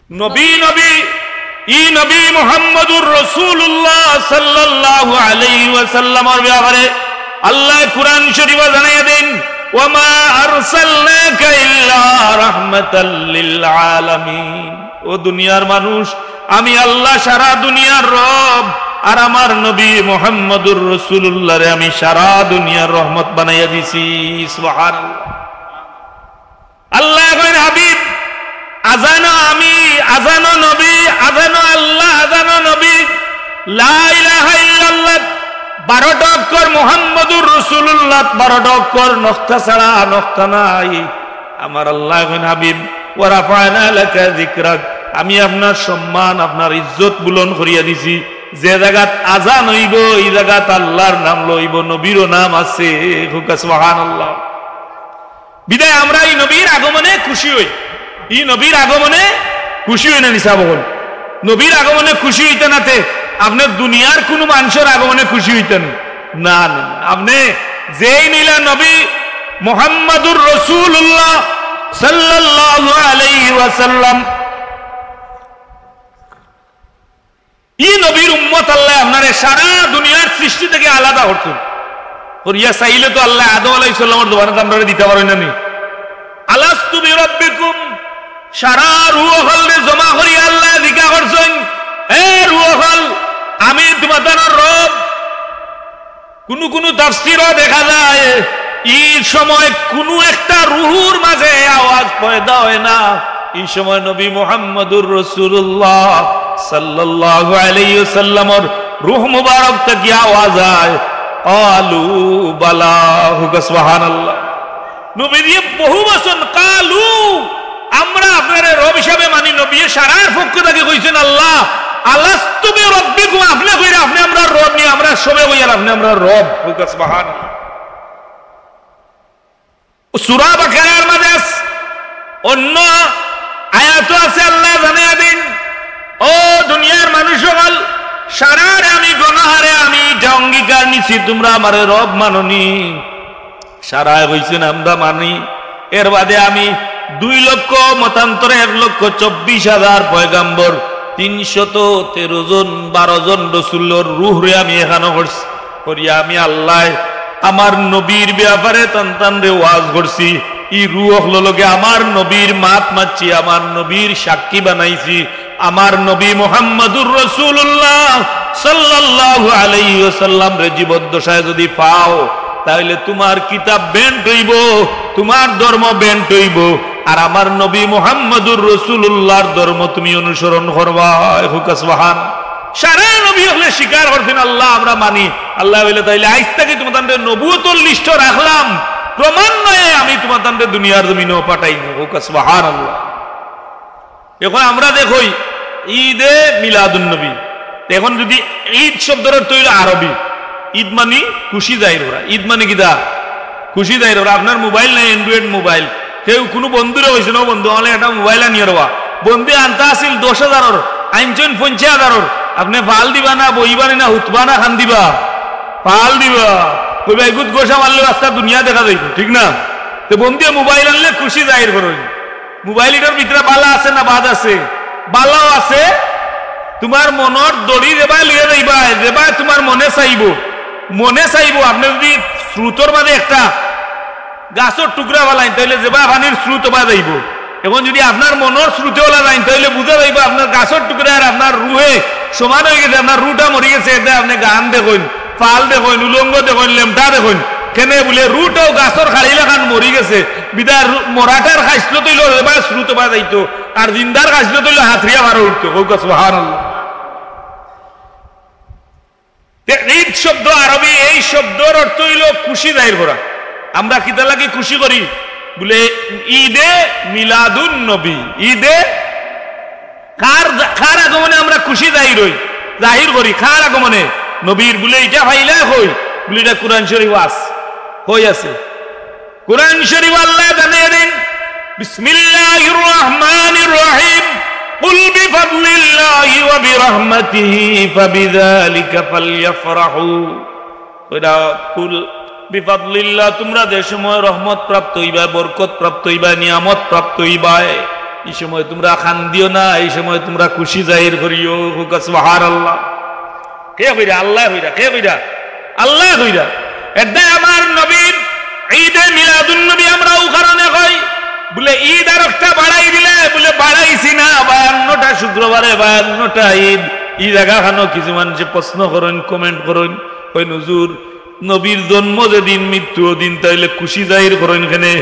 নবী নবী ই নবী মুহাম্মদুর রাসূলুল্লাহ সাল্লাল্লাহু আলাইহি ওয়াসাল্লামের ব্যাপারে আল্লাহ কুরআন শরীফে জানিয়ে দেন ওয়ামা আরসালনাকা ইল্লা রাহমাতাল লিল আলামিন। ও দুনিয়ার মানুষ, আমি আল্লাহ সারা দুনিয়ার রব, আর আমার নবী মুহাম্মদুর রাসূলুল্লাহ রে আমি সারা দুনিয়ার রহমত বানাইয়া দিছি। সুবহানাল্লাহ। আল্লাহ কইন হাবিব আজানো আমি, আজানো নবী, আজানো আল্লাহ, আজানো নবী, লা ইলাহা ইল্লাল্লাহ 12টা অক্ষর, মুহাম্মদুর রাসূলুল্লাহ 12টা অক্ষর, নকতা ছাড়া নকতা নাই। আমার আল্লাহ কইন হাবিব ওয়া রাফা'না লাকা যিকরাক, আমি আপনার সম্মান আপনার ইজ্জত বুলন্দ করিয়া দিছি। যে জায়গাত আজান হইব এই জায়গাত আল্লাহর নাম লইব, নবীরও নাম আছে। সুবহানাল্লাহ। বিদায় আমরা এই নবীর আগমনে খুশি হই, এই নবীর আগমনে খুশি হই না নিসা বল। নবীর আগমনে খুশি হইতে নাতে আপনি দুনিয়ার কোন মানুষের আগমনে খুশি হইতেন না। আপনি যেই নিলা নবী মুহাম্মদুর রাসূলুল্লাহ সাল্লাল্লাহু আলাইহি ওয়াসাল্লাম, এই নবীর উম্মত আল্লাহ আপনারে সারা দুনিয়ার সৃষ্টি থেকে আলাদা করছেন। করিয়া চাইলে তো আল্লাহ আদম আলাইহিস সালামের দোয়ানে আপনারা দিতে পারেন না। আলাস্তু বিরাব্বিকুম, সারা রূহ হলরে জমা করিয়া আল্লাহ জিজ্ঞাসা করছেন, এ রূহ হল আমি তোমাদের রব। কোন তাফসীরও দেখা যায় এই সময় কোন একটা রূহুর মাঝে আওয়াজ পয়দা হয় না। এই সময় নবী মুহাম্মদুর রাসূলুল্লাহ সাল্লাল্লাহু আলাইহি ওয়াসাল্লামের রূহ মুবারক থেকে আওয়াজ আয়, কালু বালা। সুবহানাল্লাহ। নবী দিয়ে বহু বচন কালু, আমরা আপনার রব হিসাবে মানি। নবী সারার পক্ষ থেকে কইছেন আল্লাহ আলাস্তু বিরাব্বিকুম, আপনি কইরা আপনি আমরা রব নি, আমরা সবে কইরা আপনি আমরা রব। সুবহানাল্লাহ। সূরা বাকারার মধ্যে অন্য আয়াত আছে, আল্লাহ জানিয়ে দিন ও দুনিয়ার মানুষ সকল, সারারে আমি গুনাহরে আমি যা অঙ্গীকার নিছি তোমরা আমারে রব মাননি। সারায় কইছেন আমরা মানি। এর বাদে আমি 2 লক্ষ মতান্তরে 1,24,000 পয়গাম্বর, 313 জন 12 জন রাসূলের রূহরে আমি এখানে করছি। করিয়া আমি আল্লাহ আমার নবীর ব্যাপারে তানতানরে ওয়াজ করছি। এই রূহ লগে আমার নবীর মাত মারছি, আমার নবীর সাক্ষী বানাইছি। আমার নবী মুহাম্মদুর রাসূলুল্লাহ সাল্লাল্লাহু আলাইহি ওয়াসাল্লাম রে জীবদ্দশায় যদি পাও, তাহলে তোমার কিতাব বেন্ট হইব, তোমার ধর্ম বেন্ট হইব, আর আমার নবী মুহাম্মদুর রাসূলুল্লাহর ধর্ম তুমি অনুসরণ করবা। সুবহান। সারা নবী হলে স্বীকার করতেন আল্লাহ আমরা মানি। আল্লাহ বলে তাইলে আজ থেকে তোমাদের নবুয়তের লিস্ট রাখলাম, ক্রমান্বয়ে আমি তোমাদের দুনিয়ার জমিনেও পাঠাইব। সুবহানাল্লাহ। এখন আমরা দেখই ঈদে মিলাদুন নবী, এখন যদি ঈদ শব্দের অর্থ হইল আরবি, ঈদ মানে খুশি যাই ওরা। ঈদ মানে কিদা খুশি যাই ওরা। আপনার মোবাইল নাই, অ্যান্ড্রয়েড মোবাইল, কেউ কোনো বন্ধুরা হয়েছে না, বন্ধু আমাদের একটা মোবাইল আনিয়ে রবা, বন্ধু আনতা আসিল 10,000, আইনছেন 50,000, আপনি পাল দিবা না, বইবা না, হুতবা না, খান দিবা, পাল দিবা। ওই ভাই গুদ গোসা মারলে রাস্তা দুনিয়া দেখা যাইব, ঠিক না? তো বন্ধু মোবাইল আনলে খুশি যাই করুন। মোবাইলটার ভিতরে বালা আছে না বাদ আছে? বালাও আছে। তোমার মনের দড়ি যেবা লিয়ে যাইবা, যেবা তোমার মনে চাইব, মনে চাইব। আপনি যদি স্রোতর মাঝে একটা গাছের টুকরা বালাইন, তাহলে যেবা পানির স্রোত বা যাইব। এখন যদি আপনার মনের স্রোতে ওলা যাইন, তাহলে বুঝা যাইব আপনার গাছের টুকরা আর আপনার রুহে সমান হয়ে গেছে, আপনার রুটা মরি গেছে। এটা আপনি গান দেখুন, পাল দেখুন, উলঙ্গ দেখুন, লেমটা দেখুন, কেনে বলে রুটাও গাছর খাড়িলে খান মরি গেছে। বিদার মরাটার খাইছিল তৈল এবার শ্রুত বা যাইতো, আর জিন্দার খাইছিল তৈল হাতরিয়া মারা উঠতো। সুবহানাল্লাহ। ঈদ শব্দ আরবি, এই শব্দের অর্থ হইল খুশি জাহির করা। আমরা কিতা লাগে খুশি করি বলে ঈদে মিলাদুন নবী। ঈদে কার আগমনে আমরা খুশি জাহির করি? কার আগমনে? নবীর। বলে এটা ভাইলা হই বলে এটা কোরআন শরীফ হই আছে। কোরআন শরীফ আল্লাহ জানিয়ে দেন বিসমিল্লাহির রহমানির রহিম, কুল বিফাদলিল্লাহি ওয়া বিরহমাতিহি ফাবিযালিকা ফালইফরাহু। ওইটা কুল বিফাদলিল্লাহ, তোমরা যে সময় রহমত প্রাপ্ত হইবা, বরকত প্রাপ্ত হইবা, নিয়ামত প্রাপ্ত হইবা, এই সময় তোমরা কান্দিও না, এই সময় তোমরা খুশি জাহির করিও। সুবহানাল্লাহ। কে কইরা? আল্লাহ কইরা। কে কইরা? আল্লাহ কইরা। এটা আমার নবীর ঈদে মিলাদুন নবী আমরা ও কারণে কই বলে ঈদ আর একটা বাড়াই দিলে বলে বাড়াইছি না, 52টা শুক্রবারে 52টা ঈদ। এই জায়গা খানো কিছু মানুষে প্রশ্ন করেন, কমেন্ট করেন, ওই হুজুর নবীর জন্ম যেদিন মৃত্যু দিন তাইলে খুশি জাহির করেন কেনে?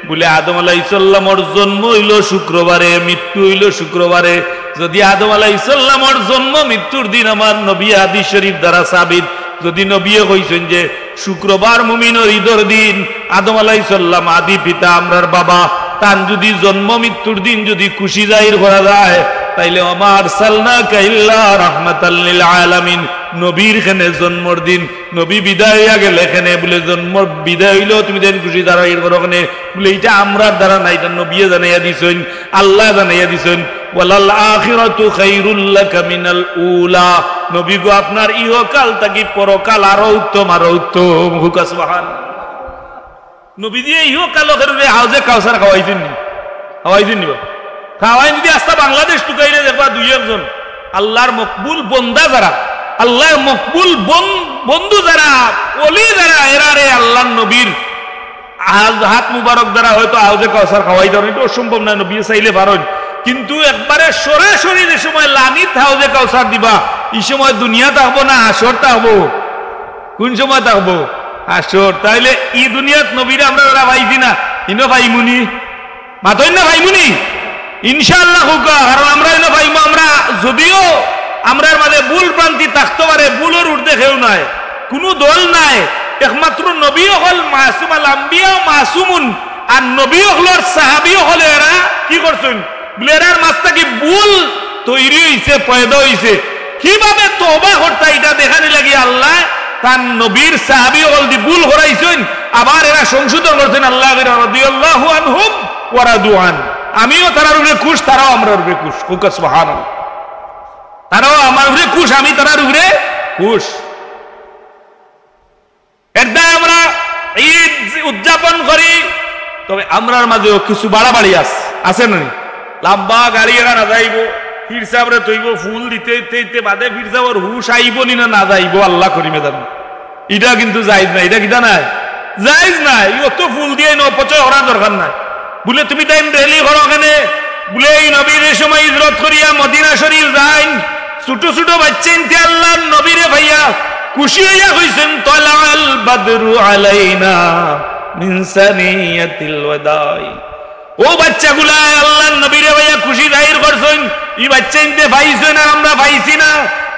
বলে আদম আলাইহিস সালামের জন্ম হইল শুক্রবারে, মৃত্যু হইল শুক্রবারে। যদি আদম আলাইহিস সালামের জন্ম মৃত্যুর দিন আমার নবী হাদিস শরীফ দ্বারা সাবিত, যদি নবীয়ে কইছেন যে শুক্রবার মুমিনের ঈদের দিন, আদম আলাইহিস সালাম আদি পিতা আমরার বাবা, তার যদি জন্ম মৃত্যুর দিন যদি খুশি জাহির করা যায় তাইলে আমার সাল্লাকা ইল্লা রাহমাতাল লিল আলামিন নবীর খানে জন্মর দিন নবী বিদায় হইয়া গেলে এখানে বলে জন্ম বিদায় হইলেও তুমি দেন খুশি দাঁড়াইয়ের করো ওখানে বলে এটা আমরার দ্বারা না, এটা নবীয়ে জানাইয়া দিছেন, আল্লাহ জানাইয়া দিছেন। ওয়ালাল আখিরাতু খায়রুল লাকা মিনাল উলা, নবী গো আপনার ইহকাল থাকি পরকাল আরো উত্তম, আরো উত্তম। হুকা সুবহানাল্লাহ। নবী দিয়ে ইহকাল করে হাউজে কাউসার খাওয়াইছেন নি? খাওয়াইছেন নি? খাওয়াই যদি আস্তা বাংলাদেশ টুকাইলে দেখবা দুই একজন আল্লাহর মকবুল বন্দা যারা, আল্লাহর মকবুল বন্ধু যারা, ওলি যারা, এরারে আল্লাহর নবীর হাত মুবারক দ্বারা হয়তো হাউজে কাউসার খাওয়াই দেন, এটা অসম্ভব না, নবী চাইলে পারেন। কিন্তু একবারে সরাসরি যে সময় লানিত হাউজে কাউসার দিবা, এই সময় দুনিয়া থাকবো না আসর থাকবো? কোন সময় থাকবো? আসর। তাইলে ই দুনিয়াত নবীরা আমরা ওরা ভাইছি না, ইনো ভাইমুনি মাতই না ভাইমুনি ইনশাআল্লাহ হুকা। কারণ আমরা ইনো ভাইমু, আমরা যদিও আমরার মাঝে ভুল ভ্রান্তি থাকতে পারে, ভুলের উর্ধে কেউ নাই, কোনো দল নাই, একমাত্র নবী হল মাসুম, আল আম্বিয়া মাসুমুন, আর নবী হলর সাহাবী হল এরা কি করছেন বলে এরার মাঝটা কি ভুল তৈরি হইছে, পয়দা হইছে, কিভাবে তওবা করতে এটা দেখানি লাগি আল্লাহ তার নবীর সাহাবী হল দি ভুল করাইছেন, আবার এরা সংশোধন করছেন। আল্লাহ রাদিয়াল্লাহু আনহুম ওয়া রাদু আন, আমিও তারার উপরে খুশ, তারাও আমার উপরে খুশ। হুকা সুবহানাল্লাহ। তারাও আমার উপরে খুশ, আমি তারার উপরে খুশ। এটা আমরা ঈদ উদযাপন করি, তবে আমরার মাঝেও কিছু বাড়াবাড়ি আছে না? লম্বা গাড়ি এরা যাইব, ফির সাবরে তৈব ফুল দিতে দিতে বাদে ফির সাবর হুশ আইব নি না যাইব আল্লাহ করিমে জানো। এটা কিন্তু জায়েজ নাই, এটা কিটা নাই, জায়েজ নাই। অত ফুল দিয়ে অপচয় করার দরকার নাই। বলে তুমি টাইম রেলি করো ওখানে, বলে এই নবীর সময় হিজরত করিয়া মদিনা শরীফ যাইন, ছোট ছোট বাচ্চা ইনতে আল্লাহ নবীরে ভাইয়া খুশি হইয়া কইছেন তালাল বাদরু আলাইনা মিন সানিয়াতিল ওয়াদাই। ও বাচ্চাগুলা আল্লাহ নবীরে ভাইয়া খুশি জাহির করছেন, এই বাচ্চা ইনতে পাইছেন আর আমরা পাইছি না,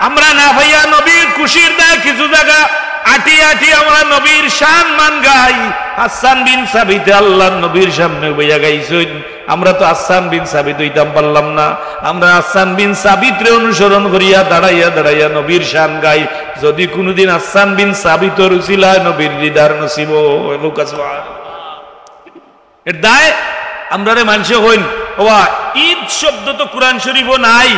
আমরা না ভাইয়া নবীর খুশির দা কিছু জায়গা আটি আটি আমরা নবীর শান মান গাই। হাসান বিন সাবিত আল্লাহ নবীর সামনে বইয়া গাইছেন, আমরা তো হাসান বিন সাবিত হইতাম পারলাম না, আমরা হাসান বিন সাবিতরে অনুসরণ করিয়া দাঁড়াইয়া দাঁড়াইয়া নবীর শান গাই। যদি কোনদিন হাসান বিন সাবিতর উসিলায় নবীর দিদার নসিব এর দায় আমরারে মানুষে হইন। ওয়া ঈদ শব্দ তো কোরআন শরীফও নাই,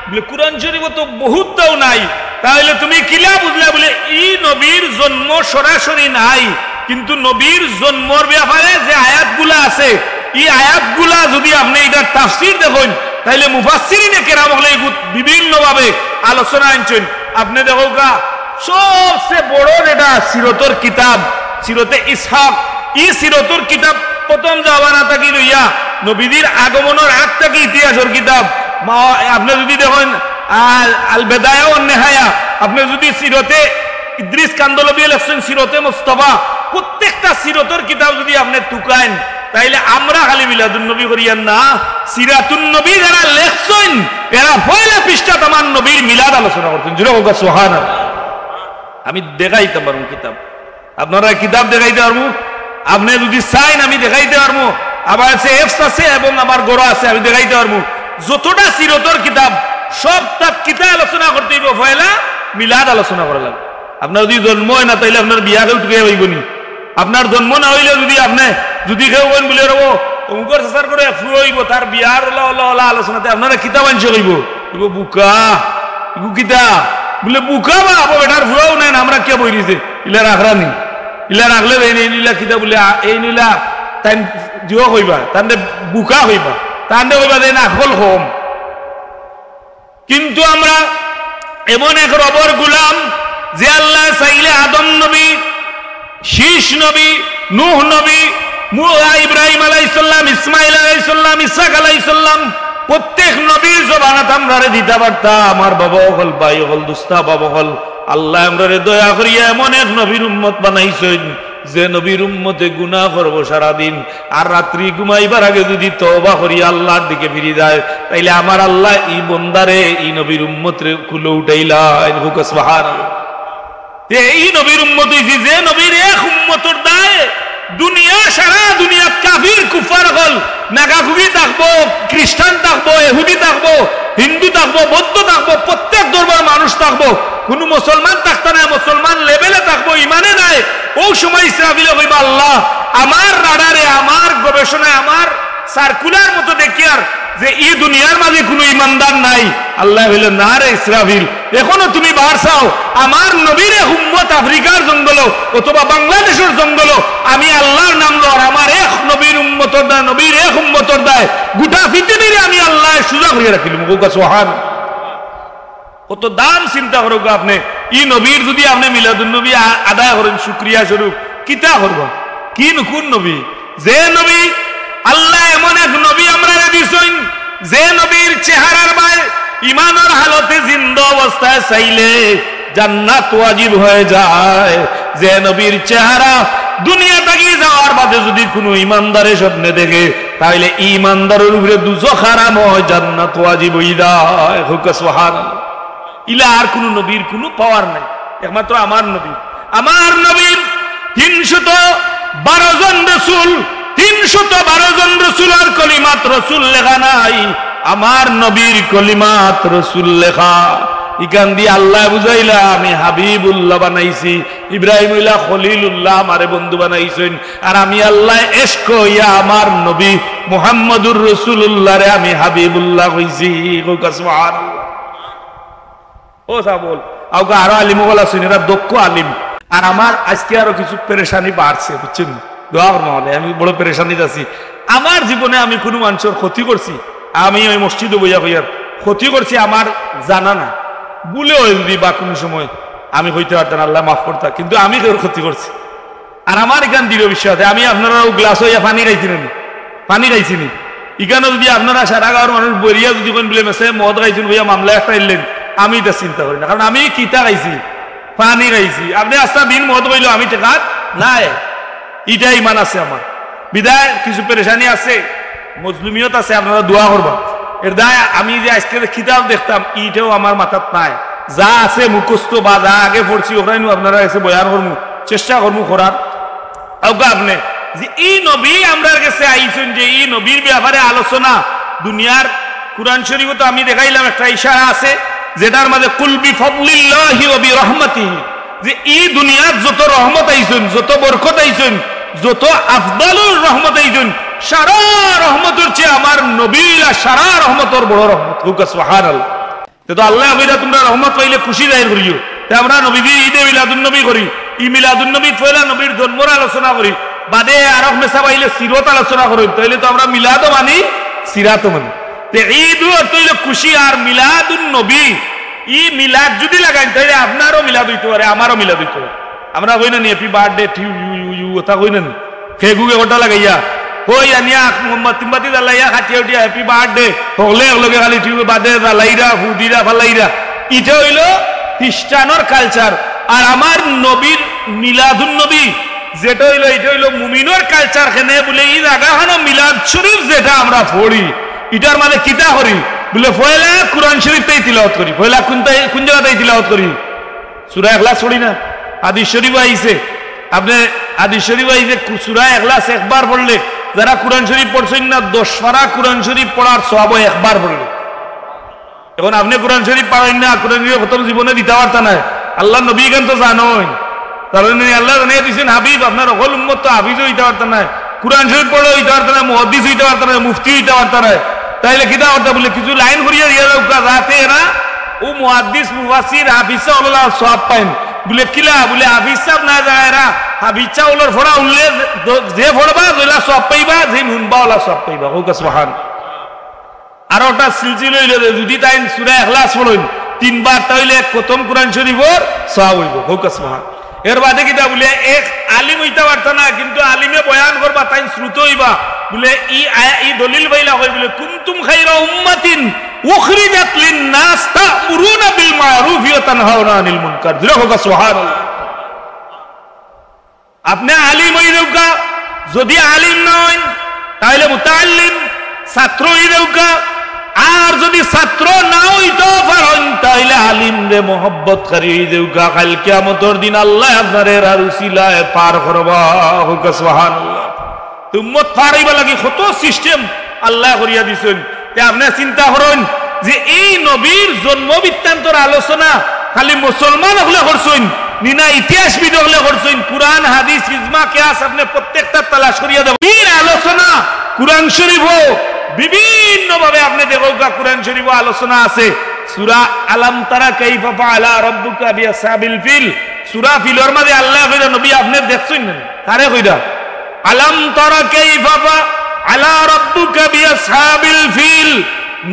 বলে কোরআন শরীফও তো বহুতটাও নাই, তাহলে তুমি কিলা বুঝলা বলে এই নবীর জন্ম সরাসরি নাই, কিন্তু নবীর জন্মর ব্যাপারে যে আয়াতগুলা আছে এই আয়াতগুলা যদি আপনি এটার তাফসীর দেখেন তাহলে মুফাসসিরিনে কেরাম হলে বিভিন্ন ভাবে আলোচনা আনছেন। আপনি দেখো গা সবচেয়ে বড় যেটা সিরতর কিতাব সিরতে ইসহাক, এই সিরতর কিতাব প্রথম জামানা থেকে লইয়া নবীদের আগমনের আগ থেকে ইতিহাসের কিতাব। আপনি যদি দেখেন আল বেদায়া ওয়ান নেহায়া, আপনি যদি সিরতে ইদ্রিস কান্দলবী লেখছেন সিরতে মুস্তাফা, প্রত্যেকটা সিরতের কিতাব যদি আপনি টুকাইন তাইলে আমরা খালি মিলাদুন নবী করিয়ান না, সিরাতুন নবী যারা লেখছেন এরা পয়লা পৃষ্ঠা আমার নবীর মিলাদ আলোচনা করতেন। জুড়ে হোক সুবহানাল্লাহ। আমি দেখাইতে পারবো কিতাব, আপনারা কিতাব দেখাইতে পারবো, আপনি যদি চাইন আমি দেখাইতে পারবো, আবার আছে এফস আছে এবং আমার গোড়া আছে আমি দেখাইতে পারবো। যতটা সিরতর কিতাব সব তার কিতাব আলোচনা করতে হইব, পয়লা মিলাদ আলোচনা করা লাগবে। আপনার যদি জন্ম হয় না তাইলে আপনার বিয়া কেউ টুকে হইব নি? আপনার জন্ম না হইলে যদি কেউ বলেন বলে রবো অমুকর চেষ্টার করে ফুইব তার বিয়ার আলোচনাতে আপনারা কিতাব আনছে কইব বুকা কিতা বলে বুকা বা বেটার ফুয়াও নেন আমরা কে বই দিছে ইলা রাখরা নি, ইলা রাখলে এই নীলা কিতা বলে এই নীলা তাই জিও হইবা তাহলে বুকা হইবা। তাহলে কইবা যে আকল কম। কিন্তু আমরা এমন এক রবর গুলাম যে আল্লাহ চাইলে আদম নবী, শীষ নবী, নূহ নবী, ইব্রাহিম আলাইহিস সালাম, ইসমাইল আলাইহিস সালাম, ইসহাক আলাইহিস সালাম প্রত্যেক নবীর জবানত আমরারে দিতে পারতাম। আমার বাবা হল, ভাই হল, দুস্তা বাবা হল, আল্লাহ আমরারে দয়া করিয়া এমন এক নবীর উম্মত বানাইছেন যে নবীর উম্মতে গুনাহ করবো সারাদিন, আর রাত্রি ঘুমাইবার আগে যদি তওবা করি আল্লাহর দিকে ফিরে যায়, তাইলে আমার আল্লাহ এই বন্দারে এই নবীর উম্মতরে কুলে উঠাইলাই। সুবহানাল্লাহ। এই নবীর উম্মত হইছি যে নবীর এক উম্মতর দায় দুনিয়া, সারা দুনিয়া কাফির কুফার হল, নাগাখুগি থাকবো, খ্রিস্টান থাকবো, ইহুদি থাকবো, হিন্দু থাকবো, বৌদ্ধ থাকবো, প্রত্যেক ধর্মের মানুষ থাকবো, কোন মুসলমান থাকতো না, মুসলমান লেভেলে থাকবো, ইমানে নাই। ও সময় ইসরাফিল কইবা আল্লাহ আমার রাডারে, আমার গবেষণায়, আমার সার্কুলার মতো দেখি আর যে এই দুনিয়ার মাঝে কোনো ইমানদার নাই। আল্লাহ বললেন না রে ইসরাফিল, এখনো তুমি বার চাও, আমার নবীর উম্মত আফ্রিকার জঙ্গল অথবা বাংলাদেশের জঙ্গল আমি আল্লাহর নাম লো, আর আমার এক নবীর উম্মতর দায়, নবীর এক উম্মতর দায় গোটা পৃথিবীর আমি আল্লাহ সুযোগ হয়ে রাখিলাম। সুবহানাল্লাহ। কত দাম চিন্তা করো আপনি, ই নবীর যদি আপনি মিলাদুন নবী আদায় করেন শুকরিয়া স্বরূপ, কিতা করব? কি কোন নবী? যে নবী আল্লাহ এমন এক নবী আমরা দিছেন যে নবীর চেহারার বাই ইমানের হালতে জিন্দা অবস্থায় চাইলে জান্নাত ওয়াজিব হয়ে যায়, যে নবীর চেহারা দুনিয়া থেকে যাওয়ার বাদে যদি কোনো ইমানদারে স্বপ্নে দেখে তাহলে ইমানদারের উপরে দুজখ হারাম হয়, জান্নাত ওয়াজিব হয়ে যায়। সুবহানাল্লাহ। ইলা আর কোন নবীর কোনো পাওয়ার নাই, একমাত্র আমার নবী। আমার নবীর 312 জন রাসূল, 312 জন রাসূল আর কলিমাত রাসূল লেখা নাই, আমার নবীর কলিমাত রাসূল লেখা। ইকান দিয়ে আল্লাহ বুঝাইলা আমি হাবিবুল্লাহ বানাইছি, ইব্রাহিম হইলা খলিলুল্লাহ আমারে বন্ধু বানাইছেন, আর আমি আল্লাহ ইশক ইয়া আমার নবী মুহাম্মদুর রাসূলুল্লাহ রে আমি হাবিবুল্লাহ কইছি। সুবহানাল্লাহ। ও সাবল আউকা আরো আলিম বলা শুনেরা দক্ষ আলিম, আর আমার আজকে আরো কিছু পেরেশানি বাড়ছে বুঝছেন, দোয়া করবো। আমি বড় পেরেশানিতে আছি। আমার জীবনে আমি কোনো মানুষের ক্ষতি করছি, আমি ওই মসজিদে বইয়া হইয়ার ক্ষতি করছি আমার জানা না, বলে ওই যদি বা কোনো সময় আমি হইতে পারতাম, আল্লাহ মাফ করতাম, কিন্তু আমি কেউ ক্ষতি করছি। আর আমার এখান দৃঢ় বিশ্বাস, আমি আপনারা গ্লাস হইয়া পানি খাইছিলেন, পানি খাইছিনি, এখানে যদি আপনারা সারা গাঁর মানুষ বইয়া যদি কোন বলে মেসে মদ খাইছেন বইয়া মামলা একটা এলেন, আমি এটা চিন্তা করি না, কারণ আমি কিতা খাইছি, পানি খাইছি। আপনি আস্তা দিন মদ বইল আমি টেকাত নাই, এটা ইমান আছে আমার। বিদায় কিছু পেরেশানি আছে, মজলুমিয়ত আছে, আপনারা দোয়া করবা। এর দায় আমি যে আজকে কিতাব দেখতাম ইটাও আমার মাথাত নাই, যা আছে মুখস্থ বা যা আগে পড়ছি ওখানে আপনারা এসে বয়ান করবো, চেষ্টা করবো করার। আপনি যে এই নবী আমরা কাছে আইছেন, যে এই নবীর ব্যাপারে আলোচনা দুনিয়ার কুরআন শরীফে তো আমি দেখাইলাম একটা ইশারা আছে যেটার মাঝে কুল বিফাদলিল্লাহি ওয়া বিরহমাতিহি, যে এই দুনিয়ার যত রহমত আইছেন, যত বরকত আইছেন, যত আফদালুর রহমত আইছেন, সারা রহমতের চেয়ে আমার নবীর সারা রহমতের বড় রহমত। সুবহানাল্লাহ। তো আল্লাহ কইরা তোমরা রহমত পাইলে খুশি জাহির করিও, আমরা নবীজি ঈদে মিলাদুন নবী করি, ই মিলাদুন নবী পয়লা নবীর জন্মের আলোচনা করি, বাদে আরব মেসা পাইলে সিরত আলোচনা করি, তাইলে তো আমরা মিলাদও মানি সিরাতও মানি। ঈদও তৈলে খুশি, আর মিলাদুন নবী ই মিলাদ যদি লাগাই তাহলে আপনারও মিলাদ হইতে পারে, আমারও মিলাদ হইতে পারে। আমরা কই না happy birthday to you you ওটা কই না ফেগুকে ওটা লাগাইয়া কই আনিয়া মোহাম্মদ তিমবাতি জ্বালাইয়া খাটিয়া উঠিয়া হ্যাপি বার্থডে হলে লগে খালি টিউ বাদে জ্বালাইরা ফুদিরা ফালাইরা, এটা হইল খ্রিস্টানের কালচার। আর আমার নবীর মিলাদুন নবী যেটা হইলো এটা হইলো মুমিনের কালচার। কেন বলে এই জায়গাখানে মিলাদ শরীফ যেটা আমরা পড়ি এটার মানে কিতা করি বলে পয়লা কুরআন শরীফটাই তিলাওয়াত করি, পয়লা কোন জায়গাতেই তিলাওয়াত করি, সূরা ইখলাস পড়ি না, হাদিস শরীফ আইছে, আপনি হাদিস শরীফ আইছে সূরা ইখলাস একবার পড়লে, যারা কুরআন শরীফ পড়ছেন না 10 পারা কুরআন শরীফ পড়ার সওয়াব একবার পড়লে। এখন আপনি কুরআন শরীফ পড়েন না, কুরআন শরীফ খতম জীবনে দিতে পারতা না, আল্লাহ নবী গান তো জানোই, কারণ আল্লাহ জানিয়ে দিয়েছেন হাবিব আপনার সকল উম্মত তো হাফিজ হইতে পারতা না, কুরআন শরীফ পড়লে হইতে পারতা না, মুহাদ্দিস হইতে পারতা না, মুফতি হইতে পারতা না, তাইলে কিতা করতে বলে কিছু লাইন করিয়া দিয়া যাও যাতে এরা ও মুহাদ্দিস মুফাসসির হাফিজ আল্লাহ সওয়াব পাইন। বলে কিলা বলে হাফিজ সাহেব না যায় এরা হাফিজ চাউলের ফোড়া উল্লে যে ফোড়বা ওইলা সওয়াব পাইবা, যে মুনবা ওলা সওয়াব পাইবা। হোক সুবহান। আর ওটা সিলসিল হইলে যদি তাই সূরা ইখলাস পড়েন তিনবার তাইলে খতম কোরআন শরীফের সওয়াব হইব হোক সুবহান। এর বাদে কিতা বলে এক আলিম হইতে পারত না কিন্তু আলিমে বয়ান করবা তাই শ্রুত হইবা বলে ই দলিল বাইলা কই বলে কুনতুম খায়রা উম্মাতিন উখরিজাত লিন-নাস তা'মুরুনা বিল মা'রুফ ওয়া তানহাউনা আনিল মুনকার। জোরে হোক সুবহানাল্লাহ। আপনি আলিম হইলেউকা, যদি আলিম না হন তাহলে মুতাআল্লিম ছাত্র হইলেউকা, আর যদি ছাত্র না হইতো পারেন তাহলে আলিম রে মোহব্বত করি হইলেউকা। কাল কিয়ামতের দিন আল্লাহ আপনারে আর উসিলায় পার করবা হোক সুবহানাল্লাহ। উম্মত পার হইবা লাগি কত সিস্টেম আল্লাহ করিয়া দিছেন। তে আপনি চিন্তা করেন যে এই নবীর জন্ম বৃত্তান্তর আলোচনা খালি মুসলমান হলে করছেন নিনা ইতিহাসবিদ হলে করছেন, কুরআন হাদিস ইজমা কিয়াস আপনি প্রত্যেকটা তালাশ করিয়া দেব। এই আলোচনা কুরআন শরীফ বিভিন্ন ভাবে আপনি দেখোগা কুরআন শরীফ আলোচনা আছে। সূরা আলাম তারা কাইফা ফাআলা রাব্বুকা বিআসহাবিল ফিল, সূরা ফিলের মধ্যে আল্লাহ কইরা নবী আপনি দেখছেন না কারে কইরা আলাম তারা কাইফা ফাআলা রাব্বুকা বিআসহাবিল ফিল,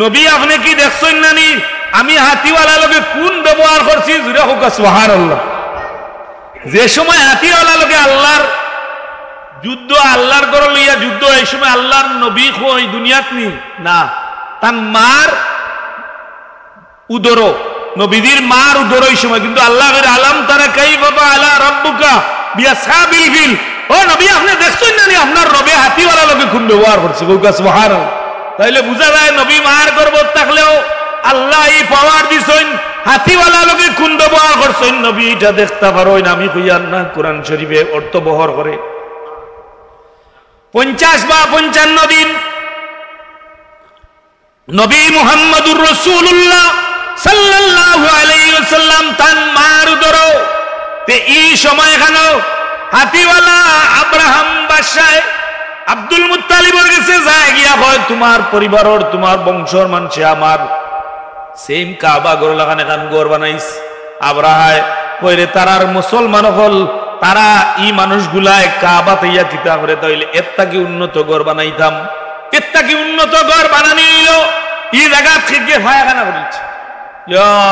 নবী আপনি কি দেখছেন না নি আমি হাতিওয়ালা লগে কোন ব্যবহার করছি? জুরে হোক সুবহানাল্লাহ। যে সময় হাতিওয়ালা লগে আল্লাহর যুদ্ধ, আল্লাহর ঘর লইয়া যুদ্ধ, এই সময় আল্লাহর নবী কই দুনিয়াত নি না, তার মার উদর, নবীদের মার উদর এই সময়। কিন্তু আল্লাহ আলাম তারা কাইফা ফাআলা রাব্বুকা বিআসহাবিল ফিল, ও নবী আপনি দেখছেন না নি আপনার রবে হাতিওয়ালা লগে কোন ব্যবহার করছে? সুবহানাল্লাহ। তাইলে বুঝা যায় নবী মার গর্ব থাকলেও আল্লাহ এই পাওয়ার দিছেন হাতিওয়ালা লগে কোন ব্যবহার করছেন নবী এটা দেখতে পারেন। আমি কইয়ার না কোরআন শরীফে অর্থ বহর করে 50 বা 55 দিন নবী মুহাম্মদুর রাসূলুল্লাহ সাল্লাল্লাহু আলাইহি ওয়াসাল্লাম তান মার উদর তে এই সময় কেন হাতিওয়ালা আব্রাহাম বাদশাহ আব্দুল মুত্তালিবের কাছে যায় গিয়া হয় তোমার পরিবারের তোমার বংশের মানুষে আমার সেম কাবা ঘর লাগান এখন ঘর বানাইস। আব্রাহায় কইরে তারার মুসলমান হল তারা এই মানুষগুলায় কাবা তৈয়া কিতা করে তাইলে এর কি উন্নত ঘর বানাইতাম, এর কি উন্নত ঘর বানানি নিল এই জায়গা থেকে ফায়খানা করেছে।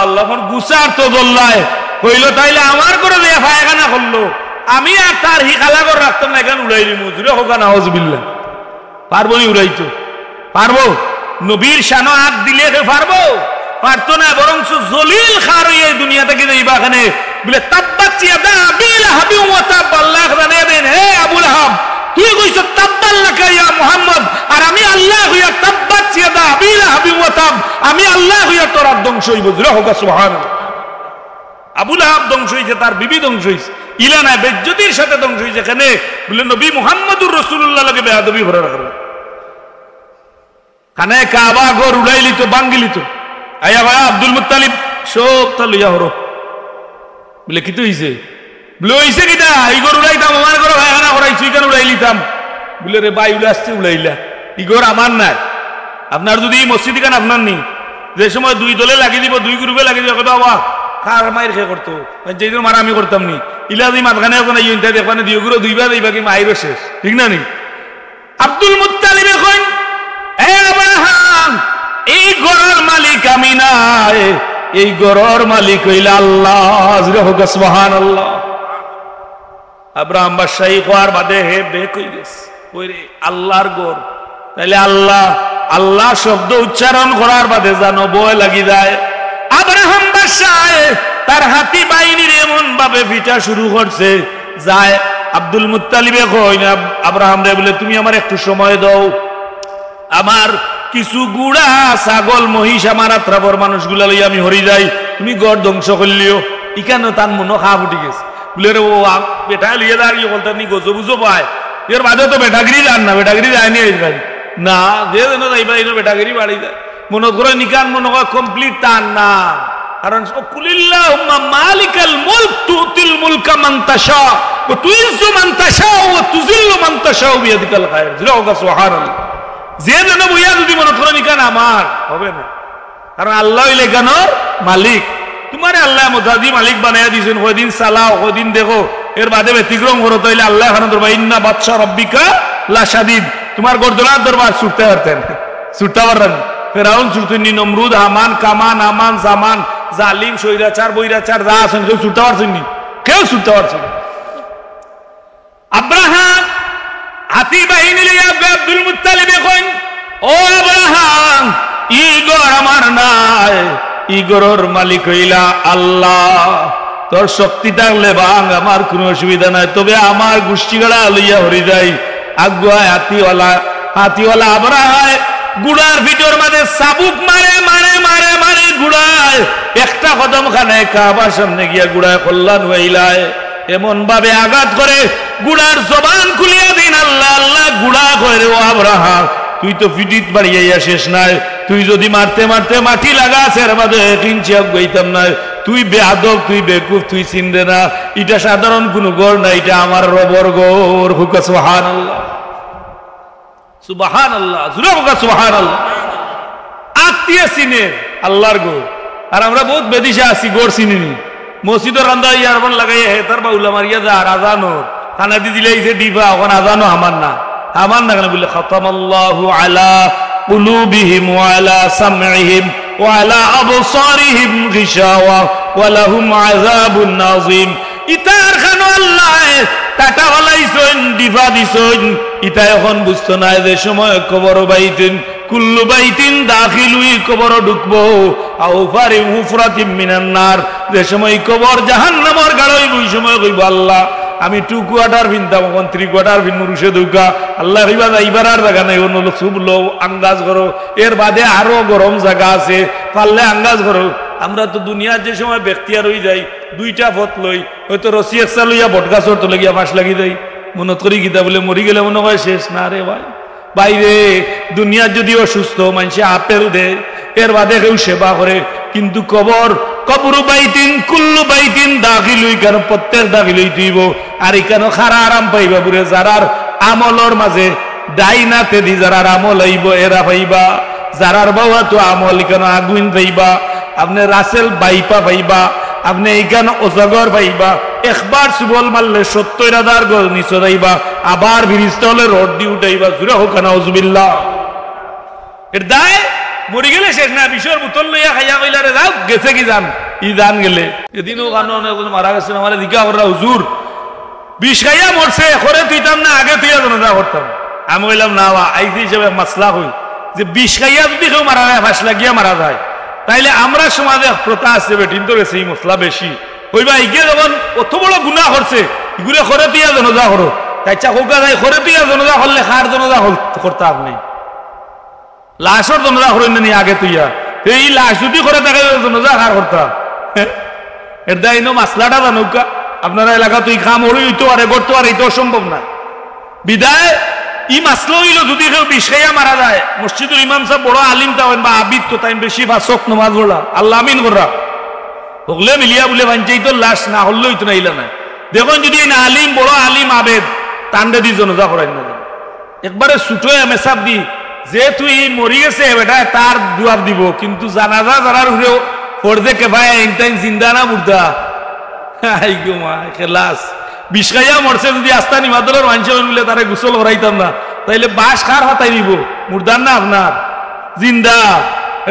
আল্লাহ গুসার তো দোল্লায় কইল তাইলে আমার করে দিয়ে ফায়খানা করলো, আমি আর তার হিখালা করে রাখতাম না, এখানে উড়াই দিই মজুরে হোক না হজবিল্লাহ। পারবো নি উড়াইতো? পারবো? নবীর শানো হাত দিলে পারবো? পারতো না, বরং জলিল খার এই দুনিয়া থেকে যাইবা এখানে বলে তাব্বাত ইয়াদা আবি লাহাব ওয়া তাব। আল্লাহ জানিয়ে দেন হে আবু লাহাব তুই কইছ তাব্বাল লাকা ইয়া মুহাম্মদ, আর আমি আল্লাহ হইয়া তাব্বাত ইয়াদা আবি লাহাব ওয়া তাব, আমি আল্লাহ হইয়া তোর ধ্বংস হইব। জুরে হোক সুবহানাল্লাহ। আবু লাহাব ধ্বংস হইছে, তার বিবি ধ্বংস হইছে, ইলা না বেজ্জতির সাথে ধ্বংস হইছে। এখানে বলে নবী মুহাম্মদুর রাসূলুল্লাহ লগে বেয়াদবি করে রাখলো, কানে কাবা ঘর উড়াইলি তো বাঙ্গিলি তো আয়া ভাই আব্দুল মুত্তালিব সব তা লইয়া হরো বলে কি তো হইছে? বলে হইছে কিটা এই ঘর উড়াইতাম আমার ঘর ভাইখানা করাইছি কেন উড়াইলিতাম? বলে রে ভাই উড়ে আসছে উড়াইলা, ই ঘর আমার নাই, আপনার যদি এই মসজিদ খান আপনার নি, যে সময় দুই দলে লাগিয়ে দিব দুই গ্রুপে লাগিয়ে দিব বাবা কার মায়ের খেয়ে করতো যেই মারা আমি করতাম নি ইলা দিই মাঝখানে এখন দেখবানে দুই গুলো দুইবার এইবা কি মায়েরও শেষ, ঠিক না নি? আব্দুল মুত্তালিব এখন এই গড়ের মালিক আমি নাই, এই গড়ের মালিক হইল আল্লাহ। সুবহানাল্লাহ। আব্রাহাম বাদশাহী হওয়ার বাদে হে বে কই গেছে ওরে আল্লাহর গড়, তাইলে আল্লাহ আল্লাহ শব্দ উচ্চারণ করার বাদে জানো বয় লাগি যায়। আব্রাহাম বাদশাহ তার হাতি বাহিনীর এমন ভাবে পিটা শুরু করছে যায় আব্দুল মুত্তালিবে কই না আব্রাহাম রে বলে তুমি আমার একটু সময় দাও, আমার কিছু গুড়া ছাগল মহিষ আমার আত্রাবর মানুষগুলা লই আমি হরি যাই, তুমি গড় ধ্বংস করলিও। ইখানে তার মনে খা ফুটি গেছে বলে রে ও বেটা লিয়ে দাঁড়িয়ে বলতে নি গোজো বুঝো পায় এর বাদে তো বেটাগিরি যান না, বেটাগিরি যায়নি ভাই না যে যেন যাইবা এই বেটাগিরি বাড়ি যায় মনে করে নিকান মনে হয় কমপ্লিট টান না, কারণ কুলিল্লাহুম্মা মালিকাল মুলক তুতিল মুলকা মান তাশা ওয়া তুইজ্জু মান তাশা ওয়া তুযিল্লু মান তাশা বিয়াদিকাল খায়র। সুবহানাল্লাহ। যে যেন বইয়া যদি মনে করেন ইকান আমার হবে না, কারণ আল্লাহ হইলে কেনার মালিক, তোমার আল্লাহ মজাদি মালিক বানাইয়া দিয়েছেন, কয়দিন চালাও কয়দিন দেখো, এর বাদে ব্যতিক্রম করো তাইলে আল্লাহ এখন ধরবা ইন্না বাদশা রব্বিকা লা শাদীদ, তোমার গর্দনার দরবার ছুটতে পারতেন ছুটতে পারতেন ফেরাউন ছুটতেননি, নমরুদ, হামান, কামান, আমান, জামান, জালিম, সৈরাচার, বৈরাচার যা আছেন কেউ ছুটতে পারছেননি, কেউ ছুটতে পারছেন। আব্রাহাম হাতি বাহিনী লইয়া আব্দুল মুত্তালিব এখন, ও আব্রাহাম, ই ঘর আমার নাই, ই ঘরের মালিক হইলা আল্লাহ, তোর শক্তি থাকলে ভাঙ, আমার কোনো অসুবিধা নাই, তবে আমার গোষ্ঠীগুলা লইয়া হরি যাই। আগুয়ায় হাতিওয়ালা আব্রাহায় গুড়ার ভিতর মাঝে চাবুক মারে মারে মারে মারে গুড়ায় একটা কদম খানে কাবার সামনে গিয়া গুড়ায় কল্যাণ হইলায় এমন ভাবে আঘাত করে গুড়ার জবান খুলিয়া দিন, আল্লাহ আল্লাহ গুড়া করে, ও আব্রাহাম, তুই তো ফিটিত বাড়িয়া শেষ নাই, তুই যদি মারতে মারতে মাটি লাগাস এর মাঝে এক ইঞ্চি গইতাম না, তুই বেয়াদব, তুই বেকুফ, তুই চিনবে না, এটা সাধারণ কোন গড় না, এটা আমার রবর গড়। হুকা সুবহানাল্লাহ, সুবহানাল্লাহ, জুড়ে হুকা সুবহানাল্লাহ। আত্মীয় চিনে আল্লাহর গড়, আর আমরা বহুত বেদিশা আছি, গড় চিনিনি। মসজিদের রান্দা ইয়ারবান লাগাইয়া হেতার বা উল্লা মারিয়া যা আর আজানো খানা দি দিলে এই যে ডিবা, ওখানে আজানো আমার না, আমার না কেন বললে খাতামাল্লাহু আলা কুলুবিহিম ওয়া আলা সামইহিম ওয়া আলা আবসারিহিম গিশাওয়া ওয়া লাহুম আযাবুন নাযীম। ইতার খানো আল্লাহ টাটা হলাইছেন, ডিবা দিছেন, ইতা এখন বুঝতো না যে সময় কবর বাইতেন, কুল্লু বাইতিন দাখিলুই কবর ঢুকবো, আও ফারি মুফরাতিম মিনান নার, যে সময় কবর জাহান্নামের গাড়ই ওই সময় কইব আল্লাহ আমি 2 কোয়ার্টার ভিনতাম, এখন 3 কোয়ার্টার ভিন মুরুষে ঢুকা, আল্লাহ কইবা যাইবার আর জায়গা নাই, অন্য লোক সুব লো আঙ্গাজ করো, এর বাদে আরো গরম জায়গা আছে, পারলে আঙ্গাজ করো। আমরা তো দুনিয়ার যে সময় ব্যক্তিয়ার হয়ে যাই, 2টা পথ লই, হয়তো রসি একসা লইয়া বটগাছর তলে গিয়া ফাঁস লাগি যাই, মনত করি গীতা বলে মরি গেলে মনে হয় শেষ না রে ভাই। বাইরে দুনিয়ার যদি অসুস্থ মানুষে আপেল দেয়, এর বাদে কেউ সেবা করে, কিন্তু কবর বাইতিন কুল্লু বাইতিন দাখিলুই, কেন প্রত্যেক দাখিলুই তুইব, আর এখানে খারা আরাম পাইবা বুড়ে, যারার আমলর মাঝে ডাইনাতে দি যারার আমল আইব এরা পাইবা, যারার বাবা তো আমল এখানে আগুন পাইবা, আপনি রাসেল বাইপা পাইবা, আপনি এইখানে অজগর পাইবা, একবার সুবল মারলে 70,000 গজ নিচে যাইবা, আবার বিরিস্তা হলে রড দিয়ে উঠাইবা, জুড়ে হোক না উজবিল্লাহ। এর দায় মরি গেলে শেষ না, বিষয়ের বোতল লইয়া খাইয়া কইলা রে যাও গেছে কি জান, ই জান গেলে এদিনও কানো মারা গেছে, আমার দিকা করা হুজুর বিষ খাইয়া মরছে, করে তুইতাম না আগে তুইয়া জনতা করতাম। আমি কইলাম না আইসি হিসেবে মাসলা হই যে বিষ খাইয়া যদি কেউ মারা যায়, ফাঁস লাগিয়া মারা যায়, তাইলে আমরা সমাজে প্রথা আছে বেটিন তো গেছে এই মশলা বেশি হইবা, ইগে যখন অত বড় গুণা করছে এগুলো করে তুইয়া জনতা করো, তাইচা হোকা যায় করে তুইয়া জনতা করলে খার জনতা করতে আপনি লাশর জনতা করেন নি আগে তুইয়া, এই লাশ যদি করে থাকে জনতা খার করতা। এর দায় মাসলাটা জানুকা আপনারা এলাকা তুই খাম হরি হইতো আরে করতো, আর এটা অসম্ভব না। বিদায় ই মাসলা হইল যদি কেউ বিষ খাইয়া মারা যায়, মসজিদুল ইমাম সাহেব বড় আলিম তাও বা আবিদ তো তাই বেশি ফাঁসক নমাজ পড়া, আল্লাহ আমিন করা হগলে মিলিয়া বলে ভাঞ্চাই তো লাশ না হলেই তো নাইলা না। দেখুন যদি না আলিম বড় আলিম আবেদ তান্ডে দি জনতা করাই না, একবারে ছুটোয় মেসাব দি যে তুই মরি গেছে বেটা তার দুয়ার দিব, কিন্তু জানাজা যারার উড়েও পড়তে কে ভাই ইনটাইন জিন্দা না মুর্দা, আই গো মা খেলাস বিষ খাইয়া মরছে, যদি আস্তা নিমাদলের মানুষ বলে তারে গোসল করাইতাম না, তাইলে বাস খার হাতাই দিব, মুর্দার না আপনার জিন্দা।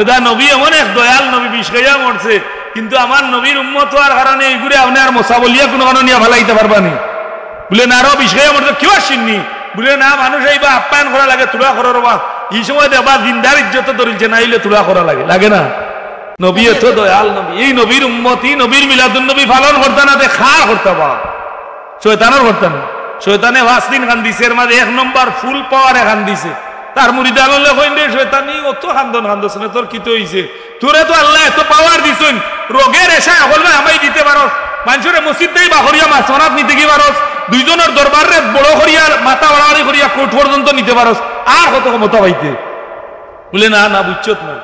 এটা নবী এমন এক দয়াল নবী, বিষ খাইয়া মরছে, কিন্তু আমার নবীর উম্মত হওয়ার কারণে এইগুলো আপনি আর মশা বলিয়া কোনো কারণ নিয়ে ভালাইতে পারবানি, বলে না আরো বিষ খাইয়া মরছে কেউ আসেননি, বলে না মানুষ এইবা আপ্যায়ন করা লাগে, তুলা করার বা এই সময় দেবা জিন্দার ইজ্জত ধরিলছে, না হইলে তুলা করা লাগে, লাগে না? নবী এত দয়াল নবী, এই নবীর উম্মতি নবীর মিলাদুন নবী পালন করতে না খার করতে বা শয়তানের করতেন, শয়তানে 5 দিন খান দিছে, এর মাঝে 1 নম্বর ফুল পাওয়ার খান দিছে, তার মুরিদা হলে কইন রে শয়তানি অত খান্দন খান্দছ না, তোর কি তো হইছে, তোরে তো আল্লাহ এত পাওয়ার দিছেন, রোগের এসা হল না আমাই দিতে পারস, মানুষের মসজিদ দেই বাহরিয়া মাছরাত নিতে কি পারস, দুইজনের দরবারে বড় করিয়ার মাথা বাড়াবাড়ি করিয়া কোট পর্যন্ত নিতে পারস, আর কত ক্ষমতা পাইতে, বলে না না বুঝছত না।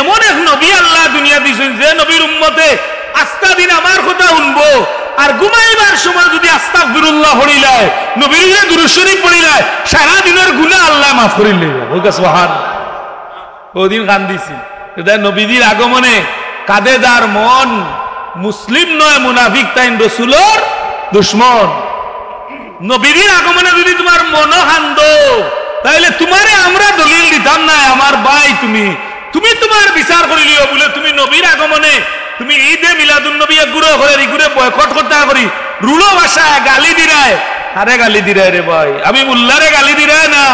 এমন এক নবী আল্লাহ দুনিয়া দিছেন যে নবীর উম্মতে আস্থা দিন আমার কথা শুনবো, আর ঘুমাইবার সময় যদি আস্তাগফিরুল্লাহ পড়িলায়, নবীর দুরূদ শরীফ পড়িলায়, সারা দিনের গুনাহ আল্লাহ মাফ করিলে ওগা সুবহান। ওদিন কান্দিছি এটা নবীর আগমনে, কাঁদে যার মন মুসলিম নয় মুনাফিক তাই রাসূলের দুশমন। নবীর আগমনে যদি তোমার মন কান্দ, তাহলে তোমারে আমরা দলিল দিতাম না আমার ভাই তুমি তুমি তোমার বিচার করিলিও বলে তুমি নবীর আগমনে তুমি ঈদে মিলাদুন নবী গুরু করে গুরে বয়কট করতে করি রুলো ভাষায় গালি দিরায় আরে গালি দিরায় রে ভাই আমি মুল্লারে গালি দিরায় না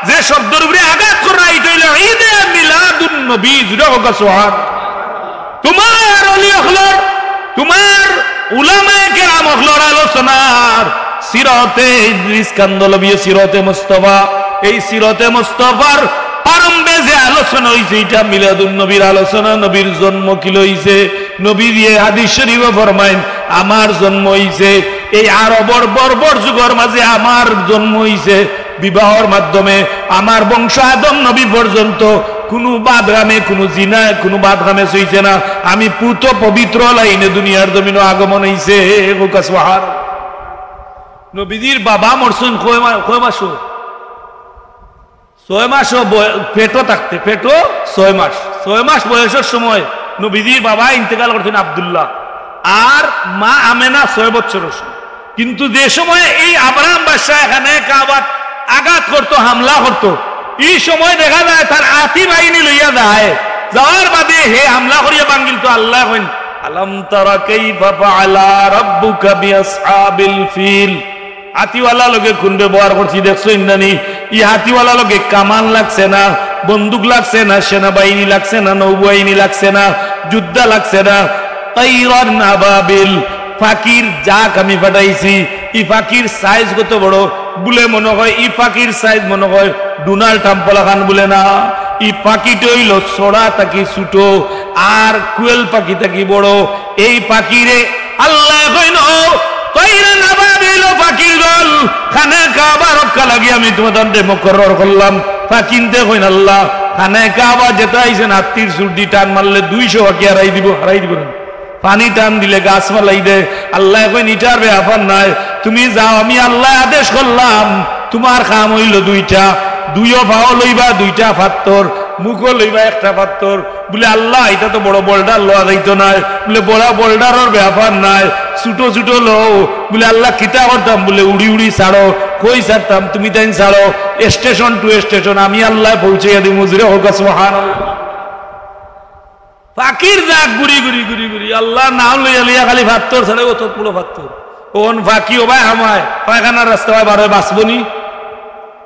যে শব্দের উপরে আঘাত করা এটা হইল ঈদে মিলাদুন নবী জুড়ে হোক সুবহান তোমার ওলি হলর তোমার উলামায়ে কেরাম হলর আলোচনার সিরাতে ইদ্রিস কান্দলবী সিরাতে মুস্তাফা এই সিরাতে মুস্তাফার আরম্ভে যে আলোচনা হইছে এটা মিলাদুন নবীর আলোচনা নবীর জন্ম কি লইছে নবী দিয়ে হাদিস শরীফে ফরমায়েন আমার জন্ম হইছে এই আরবর বর্বর যুগের মাঝে আমার জন্ম হইছে বিবাহের মাধ্যমে আমার বংশ আদম নবী পর্যন্ত কোনো বাদগামে কোনো জিনায় কোনো বাদগামে হইছে না আমি পুত পবিত্র লাইনে দুনিয়ার জমিনে আগমন হইছে সুবহান নবীজির বাবা মরসুন কয় মাস 6 মাস পেটো থাকতে পেটো 6 মাস বয়সের সময় নবীজির বাবা ইন্তেকাল করতেন আব্দুল্লাহ আর মা আমেনা 6 বছরের সময় কিন্তু যে সময় এই আব্রাহাম বাদশা এখানে কাবাত আঘাত করতো হামলা করতো এই সময় দেখা যায় তার আতি বাহিনী লইয়া যায় যাওয়ার বাদে হে হামলা করিয়া বাঙ্গিল তো আল্লাহ কইন আলাম তারা কাইফা ফাআলা রাব্বুকা বিআসহাবিল ফিল হাতিওয়ালা লোকে কোন ব্যবহার করছি দেখছো ইন্দানি ই হাতিওয়ালা লোকে কামান লাগছে না বন্দুক লাগছে না সেনাবাহিনী লাগছে না নৌবাহিনী লাগছে না যুদ্ধা লাগছে না তাইরান আবাবিল ফাকির জাক আমি পাঠাইছি ই ফাকির সাইজ কত বড় বলে মনে হয় ই ফাকির সাইজ মনে হয় ডোনাল্ড ট্রাম্পলা খান বলে না ই পাখিটা হইল ছড়া তাকি ছোটো আর কুয়েল পাখি তাকি বড় এই পাখিরে আল্লাহ কইন তাইরান আবাবিল ফাকির দল খানা কাবা রক্ষা লাগি আমি তোমাদের মুকরর করলাম ফাকিনতে কইন আল্লাহ খানা কাবা যেটা আইছেন হাতির সুরটি টান মারলে 200 হাকি হারাই দিব না পানি টান দিলে গাছ মালাই দে আল্লাহ কই নিটার ব্যাপার নাই তুমি যাও আমি আল্লাহ আদেশ করলাম তোমার কাম হইল দুইও ভাও লইবা 2টা পাত্তর মুখও লইবা 1টা পাত্তর বলে আল্লাহ এটা তো বড় বোল্ডার লওয়া যাইতো নাই বলে বড় বোল্ডারের ব্যাপার নাই ছোট লও বলে আল্লাহ কিতা করতাম বলে উড়ি ছাড়ো কই ছাড়তাম তুমি তাই ছাড়ো স্টেশন টু স্টেশন আমি আল্লাহ পৌঁছাইয়া দিই মুজরে হোক সুবহানাল্লাহ ফাকির যাক গুড়ি আল্লাহ নাম লইয়া লইয়া খালি পাত্তর ছাড়ে অত পুরো পাত্তর ওন ফাঁকি ও ভাই আমায় পায়খানার রাস্তা হয় বারো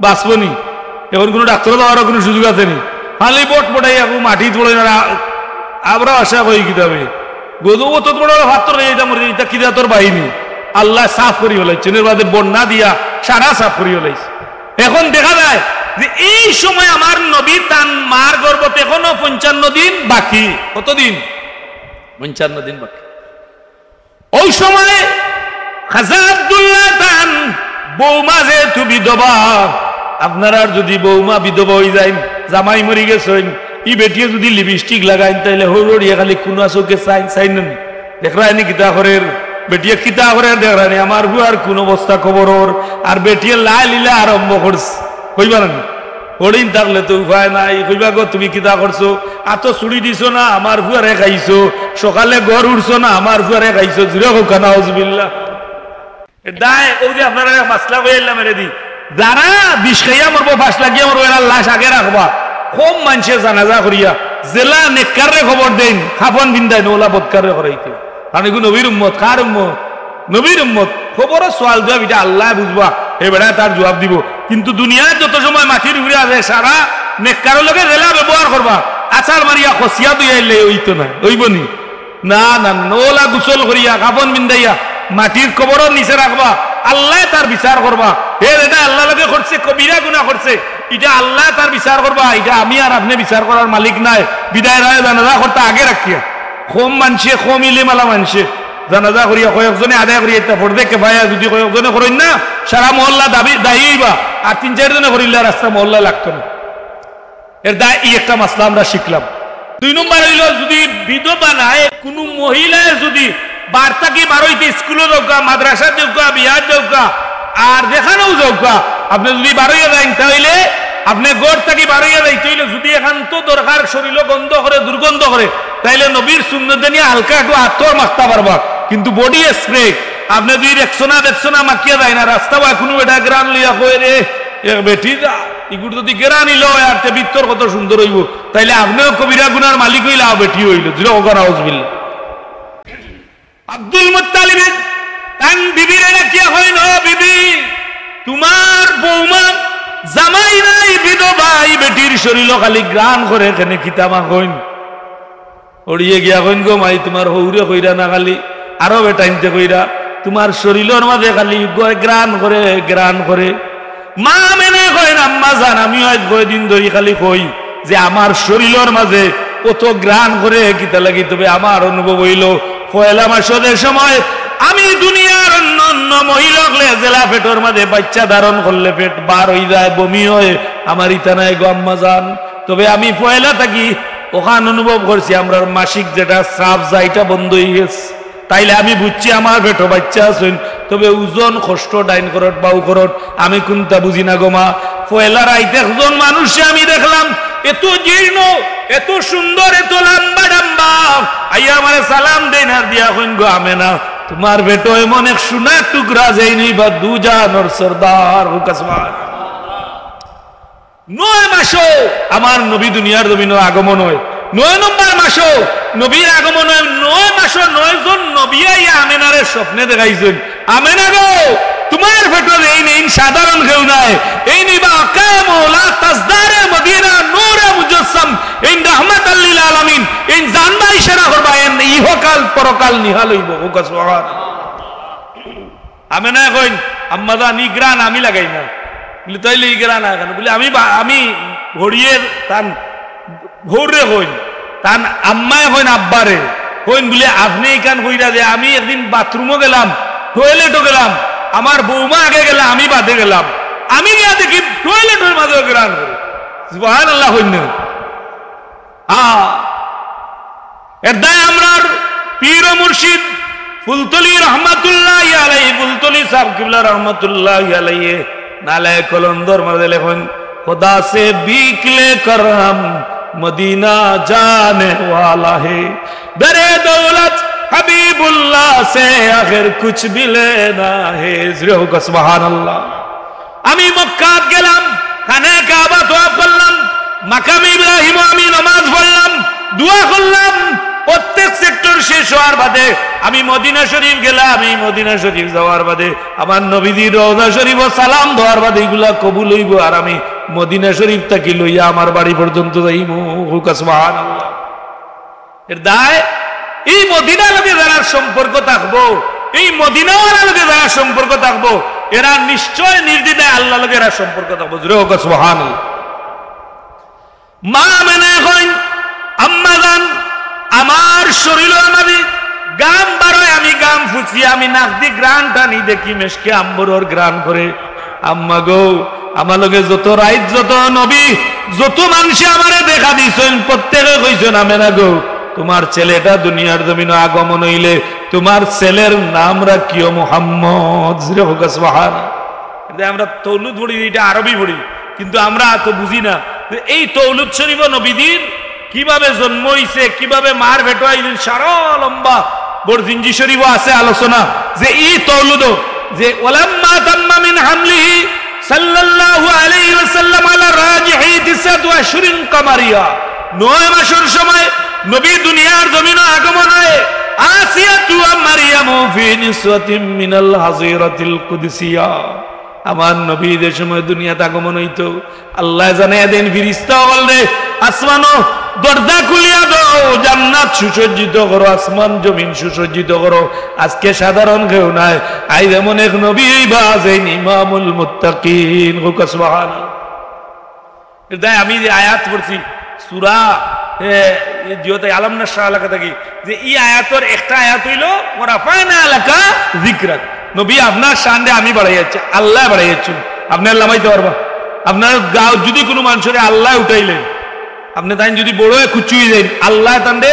বাঁচবনি এখন কোনো ডাক্তার দেওয়ারও কোনো সুযোগ আছে নি খালি পটাই এখন মাটি তোলে না আমরা আশা করি কিতাবে গোদো অত বড় পাত্তর এটা মরে এটা কিতা তোর বাহিনী আল্লাহ সাফ করি হলাইছে এর বাদে বন্যা দিয়া সারা সাফ করি হলাইছে এখন দেখা যায় যে এই সময় আমার নবী তার মার গর্ভতে এখনো 55 দিন বাকি কতদিন 55 দিন বাকি ওই সময় খাজা আব্দুল্লাহ তান বৌমা যে তুমি বিধবা আপনারা যদি বৌমা বিধবা হয়ে যায় জামাই মরি গেছেন ই বেটিয়ে যদি লিপস্টিক লাগাইন তাইলে হরিয়া খালি কোন চোখে চাইন দেখরানি কিতা করের বেটিয়ে কিতা করে দেখরানি আমার বুয়ার কোন অবস্থা খবর ওর আর বেটিয়ে লাই লীলা আরম্ভ করছে কইবা না হরিণ থাকলে তো উপায় নাই কইবা গো তুমি কিতা করছো এত চুরি দিছো না আমার বুয়ারে খাইছো সকালে গড় উঠছো না আমার বুয়ারে খাইছো জিরো খানা হজবিল্লা দায় ও যে আপনারা মাসলা হয়ে এলাম রে দি যারা বিষ খাইয়া মরবো ফাঁস লাগিয়া মরবো এরা লাশ আগে রাখবা কম মানুষে জানাজা করিয়া জেলা নেককারে খবর দেন খাফন বিন্দায় নোলা বৎকারে করাইতে কারণ এগুলো নবীর উম্মত কার উম্মত নবীর উম্মত খবরও সোয়াল জবাব এটা আল্লাহ বুঝবা এ বেড়ায় তার জবাব দিব কিন্তু দুনিয়ায় যত সময় মাটির উপরে আছে সারা নেককারের লগে জেলা ব্যবহার করবা আচার মারিয়া খসিয়া দুই আইলে ওইতো না ওইবনি না নোলা গুসল করিয়া খাফন বিন্দাইয়া মাটির কবরের নিচে রাখবা আল্লাহ তার বিচার করবা এটা আল্লাহ লগে করছে কবিরা গুনাহ করছে এটা আল্লাহ তার বিচার করবা এটা আমি আর আপনি বিচার করার মালিক নাই বিদায় রায় জানাজা করতে আগে রাখিয়া কম মানছে কম ইলিমালা মানছে জানাজা করিয়া কয়েকজনে আদায় করিয়া এটা পড়বে কে ভাইয়া যদি কয়েকজনে করেন না সারা মহল্লা দায়ীবা আর 3-4 জনে করিলে রাস্তা মহল্লা লাগতো না এর দায় এই একটা মাসলা আমরা শিখলাম 2 নম্বর হইল যদি বিধবা নাই কোনো মহিলায় যদি বার্তা কি বারোইতে স্কুলে যাওকা মাদ্রাসা যাওকা বিহার যাওকা আর যেখানেও যাওকা আপনি যদি বারোইয়া যান তাহলে আপনি গড় থাকি বারোইয়া যাইতে হইলে যদি একান্ত দরকার শরীর গন্ধ করে দুর্গন্ধ করে তাইলে নবীর সুন্নত নিয়ে হালকা একটু আত্মর মাখতে পারবা কিন্তু বডি স্প্রে আপনি যদি দেখছো না মাখিয়া যায় না রাস্তা বা কোনো এটা গ্রাম লইয়া কয়ে রে বেটি এগুলো যদি গেরা নিল আর তে ভিতর কত সুন্দর হইব তাইলে আপনিও কবিরা গুনার মালিক হইলে বেটি হইল জিরো ওখানে হাউসবিল আব্দুল মুত্তালিব তান বিবির কি হয় না বিবি তোমার বৌমা জামাই নাই বিধবাই বেটির শরীর খালি গ্রান করে এখানে কিতাবা কইন ওড়িয়ে গিয়া কইন গো মাই তোমার হৌরে কইরা না খালি আরো বেটাইনতে কইরা তোমার শরীরের মাঝে খালি গ্রান করে মা মেনে কইন আম্মা জান আমি আজ কয়দিন ধরে খালি কই যে আমার শরীরের মাঝে কত গ্রান করে কিতা লাগি তবে আমার অনুভব হইল পয়লা মাসের সময় আমি দুনিয়ার অন্য মহিলাকে জেলা পেটের মাঝে বাচ্চা ধারণ করলে পেট বার হয়ে যায় বমি হয় আমার ইতা নাই গো আম্মা জান তবে আমি পয়লা থাকি ওখান অনুভব করছি আমরা মাসিক যেটা স্রাব যাইটা বন্ধ হয়ে গেছে তাইলে আমি বুঝছি আমার পেটো বাচ্চা আছেন তবে ওজন কষ্ট ডাইন করট বাউ করট আমি কোনটা বুঝি না গো মা পয়লা রাইতে একজন মানুষে আমি দেখলাম এত জীর্ণ এত সুন্দর এত লম্বা ডাম্বা আইয়া আমার সালাম দেন আর দিয়া কইন গো আমেনা তোমার বেটো এমন এক সোনার টুকরা যায়নি বা দুজানোর সরদার হুকাসমান 9 মাসও আমার নবী দুনিয়ার জমিনে আগমন হয় 9 নম্বর মাসও নবীর আগমন হয় 9 মাসও 9 জন নবী আইয়া আমেনারে স্বপ্নে দেখাইছেন আমেনা গো তোমার বেটো এই নেই সাধারণ কেউ নাই এই নিবা কামলা তাজদারে মদিনা নূরে মুজাসসাম ইন রাহমাতাল লিল আলামিন ইন জানবা ইশারা করবা ইহকাল পরকাল নিহাল হইব ওকা সুবহান আমেনা কইন আম্মা দা নিগ্রান আমি লাগাই না বলি তাইলে ইগ্রান না কেন বলি আমি ঘড়িয়ের তান ভোরে কইন তান আম্মায় কইন আব্বারে কইন বলি আপনি কান কইরা যে আমি একদিন বাথরুমও গেলাম টয়লেটও গেলাম আমার বৌমা আগে গেলে আমি বাদে গেলাম আমি গিয়া দেখি টয়লেটের মাঝে গ্রান করে সুবহানাল্লাহ হইন এর দায় আমরার পীর ও মুর্শিদ ফুলতলি রহমাতুল্লাহি আলাইহি ফুলতলি সাহেব কিবলা রহমাতুল্লাহি আলাইহি নালায় কলন্দর মাঝে লেখেন खुदा से भीख लेकर हम मदीना जाने वाला है दरे दौलत हबीबुल्लाह से आखिर कुछ भी लेना है सुभान अल्लाह আমি মক্কা গেলাম খানে কাবা তওয়াফ করলাম মাকাম ইব্রাহিম আমি নামাজ পড়লাম দোয়া করলাম প্রত্যেক সেক্টর শেষ হওয়ার বাদে আমি মদিনা শরীফ গেলাম আমি মদিনা শরীফ যাওয়ার বাদে আমার নবীজির রওজা শরীফ সালাম দেওয়ার বাদে এগুলা কবুল হইব আর আমি মদিনা শরীফ থেকে লইয়া আমার বাড়ি পর্যন্ত যাইব সুবহানাল্লাহ এর দায় এই মদিনার লগে যারা সম্পর্ক থাকবো এই মদিনাওয়ালার লগে যারা সম্পর্ক থাকবো এরা নিশ্চয় নির্দ্বিধায় আল্লাহর লগে এরা সম্পর্ক থাকবো সুবহানাল্লাহ মা মেনে কইন আম্মা জান আমার শরীরের মাঝে গাম বারোয় আমি গাম ফুচি আমি নাক দি গ্রান টানি দেখি মেশকে আম্বরর গ্রান করে আম্মা গো আমার লগে যত রাইত যত নবী যত মানুষে আমারে দেখা দিছেন প্রত্যেকে কইছেন আমেনা গো তোমার ছেলেটা দুনিয়ার জমিনে আগমন হইলে তোমার ছেলের নাম রাখিও মুহাম্মদ সুবহানাল্লাহ আমরা তৌলুদ পড়ি এটা আরবি পড়ি কিন্তু আমরা তো বুঝি না এই তৌলুদ শরীফ নবীদের কিভাবে জন্ম হইছে কিভাবে মার ভেটো আইলেন সারা লম্বা বরজিনজি শরীফ আছে আলোচনা যে এই তৌলুদ যে ওয়ালাম্মা তাম্মা মিন হামলিহি সাল্লাল্লাহু আলাইহি ওয়াসাল্লাম আলা রাজিহি 29 কামারিয়া 9 মাসের সময় নবী দুনিয়ার জমিনে আগমন হয় আসিয়াতু মারইয়াম ফি নিসওয়াতিন মিনাল হাজিরাতিল কুদসিয়া আমার নবী যে সময় দুনিয়াতে আগমন হইতো আল্লাহ জানায় দেন ফেরেশতা বলে আসমানো দরজা খুলিয়া দাও জান্নাত সুসজ্জিত করো আসমান জমিন সুসজ্জিত করো আজকে সাধারণ কেউ নাই আই যেমন এক নবী বাজেন ইমামুল মুত্তাকিন সুবহানাল্লাহ এটা আমি যে আয়াত পড়ছি সূরা জিওতে আলম নাশরা এলাকা থেকে যে এই আয়াতের একটা আয়াত হইলো ওয়ারাফানা আলাকা যিকরাক নবী আপনার শানে আমি বাড়াইয়াছি আল্লাহ বাড়াইয়াছি আপনি আল্লাহ মাইতে পারবা আপনার গাঁও যদি কোনো মানুষের আল্লাহ উঠাইলেন আপনি তাই যদি বড় হয়ে খুচুই যান আল্লাহ তান্ডে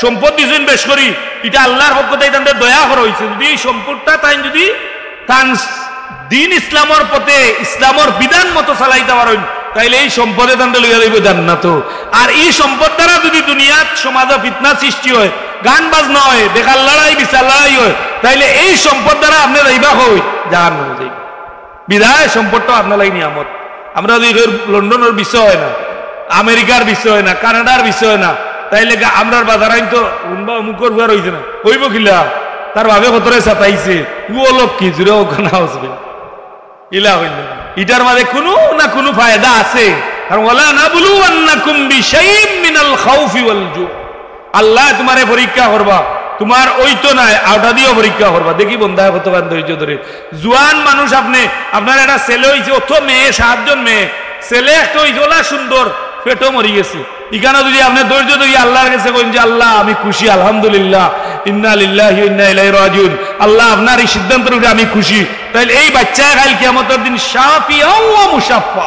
সম্পদ দিয়েছেন বেশ করি এটা আল্লাহর পক্ষ থেকে তান্ডে দয়া করা হয়েছে যদি এই সম্পদটা তাই যদি তান দিন ইসলামের পথে ইসলামের বিধান মতো চালাইতে পারেন তাইলে এই সম্পদে তান্ডে লইয়া যাইব জান্নাত আর এই সম্পদ দ্বারা যদি দুনিয়াত সমাজে ফিতনা সৃষ্টি হয় গান বাজনা হয় দেখার লড়াই বিচার লড়াই হয় তাইলে এই সম্পদ দ্বারা আপনি যাইবা হয় জাহান্নামে যাইব বিধায় সম্পদটা আপনার লাগি নিয়ামত আমরা যদি লন্ডনের বিষয় হয় না, আমেরিকার বিষয় হয় না, কানাডার বিষয় হয় না, তাইলে আমরার বাজার আইন তো মুখর বুয়ার হইছে না, হইব কিলা তার ভাবে কতরে সাতাইছে ও লোক কি জুড়ে ওখানে আসবে ইলা হইল। এটার মাঝে কোনো না কোনো ফায়দা আছে। কারণ ওয়ালা নাবলুওয়ান্নাকুম বিশাইইম মিনাল খাউফি ওয়াল জু, আল্লাহ তোমারে পরীক্ষা করবা, তোমার ওই তো নাই আওটা দিয়েও পরীক্ষা করবা। দেখি বন্ধায় কতক্ষণ ধৈর্য ধরে। জুয়ান মানুষ আপনি, আপনার একটা ছেলে হয়েছে, অত মেয়ে 7 জন মেয়ে, ছেলে একটা হয়েছে ওলা সুন্দর, পেটও মরি গেছে। এখানে যদি আপনি ধৈর্য ধরে আল্লাহর কাছে কইন যে আল্লাহ আমি খুশি, আলহামদুলিল্লাহ, ইন্না লিল্লাহি ওয়া ইন্না ইলাইহি রাজিউন, আল্লাহ আপনার এই সিদ্ধান্তের উপরে আমি খুশি, তাহলে এই বাচ্চা কাল কিয়ামতের দিন শাফিআ ওয়া মুশাফফা,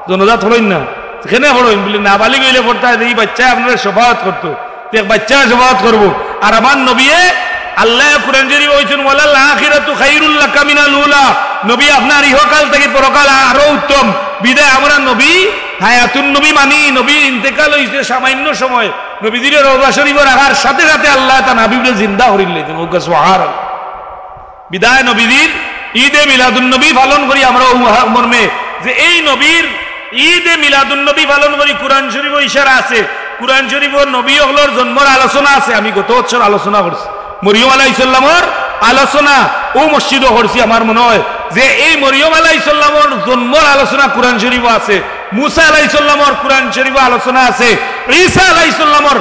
জনজাত হলেন না সেখানে হলেন বলে নাবালিগ হইলে পড়তে এই বাচ্চা আপনার শফাআত করতো, বাচ্চা শফাআত করবো। আর আমার নবী আল্লাহ কুরআন শরীফে বলেছেন ওয়ালাল আখিরাতু খায়রুল লাকা মিনাল উলা, নবী আপনার ইহকাল থেকে পরকাল আরো উত্তম। বিদায় আমরা নবী হায়াতুন নবী মানি, নবী ইন্তেকাল হইছে সামান্য সময়, নবীজির রওজা শরীফে রাখার সাথে সাথে আল্লাহ তা নবীকে জিন্দা করিলেন। ও সুবহানাল্লাহ। বিদায় নবীজির ঈদে মিলাদুন নবী পালন করি আমরা মর্মে যে এই নবীর ঈদে মিলাদুন নবী পালন করি। কোরআন শরীফে ইশারা আছে, কোরআন শরীফের নবী হলোর জন্মের আলোচনা আছে। আমি গত বছর আলোচনা করছি মরিয়ম আলাইহিস সালামের আলোচনা, ও মসজিদও করছি আমার মনে হয় যে এই মরিয়ম আলাইহিস সালামের জন্মের আলোচনা কোরআন শরীফে আছে, মুসা আলাইহিস সালামের কোরআন শরীফে আলোচনা আছে, ঈসা আলাইহিস সালামের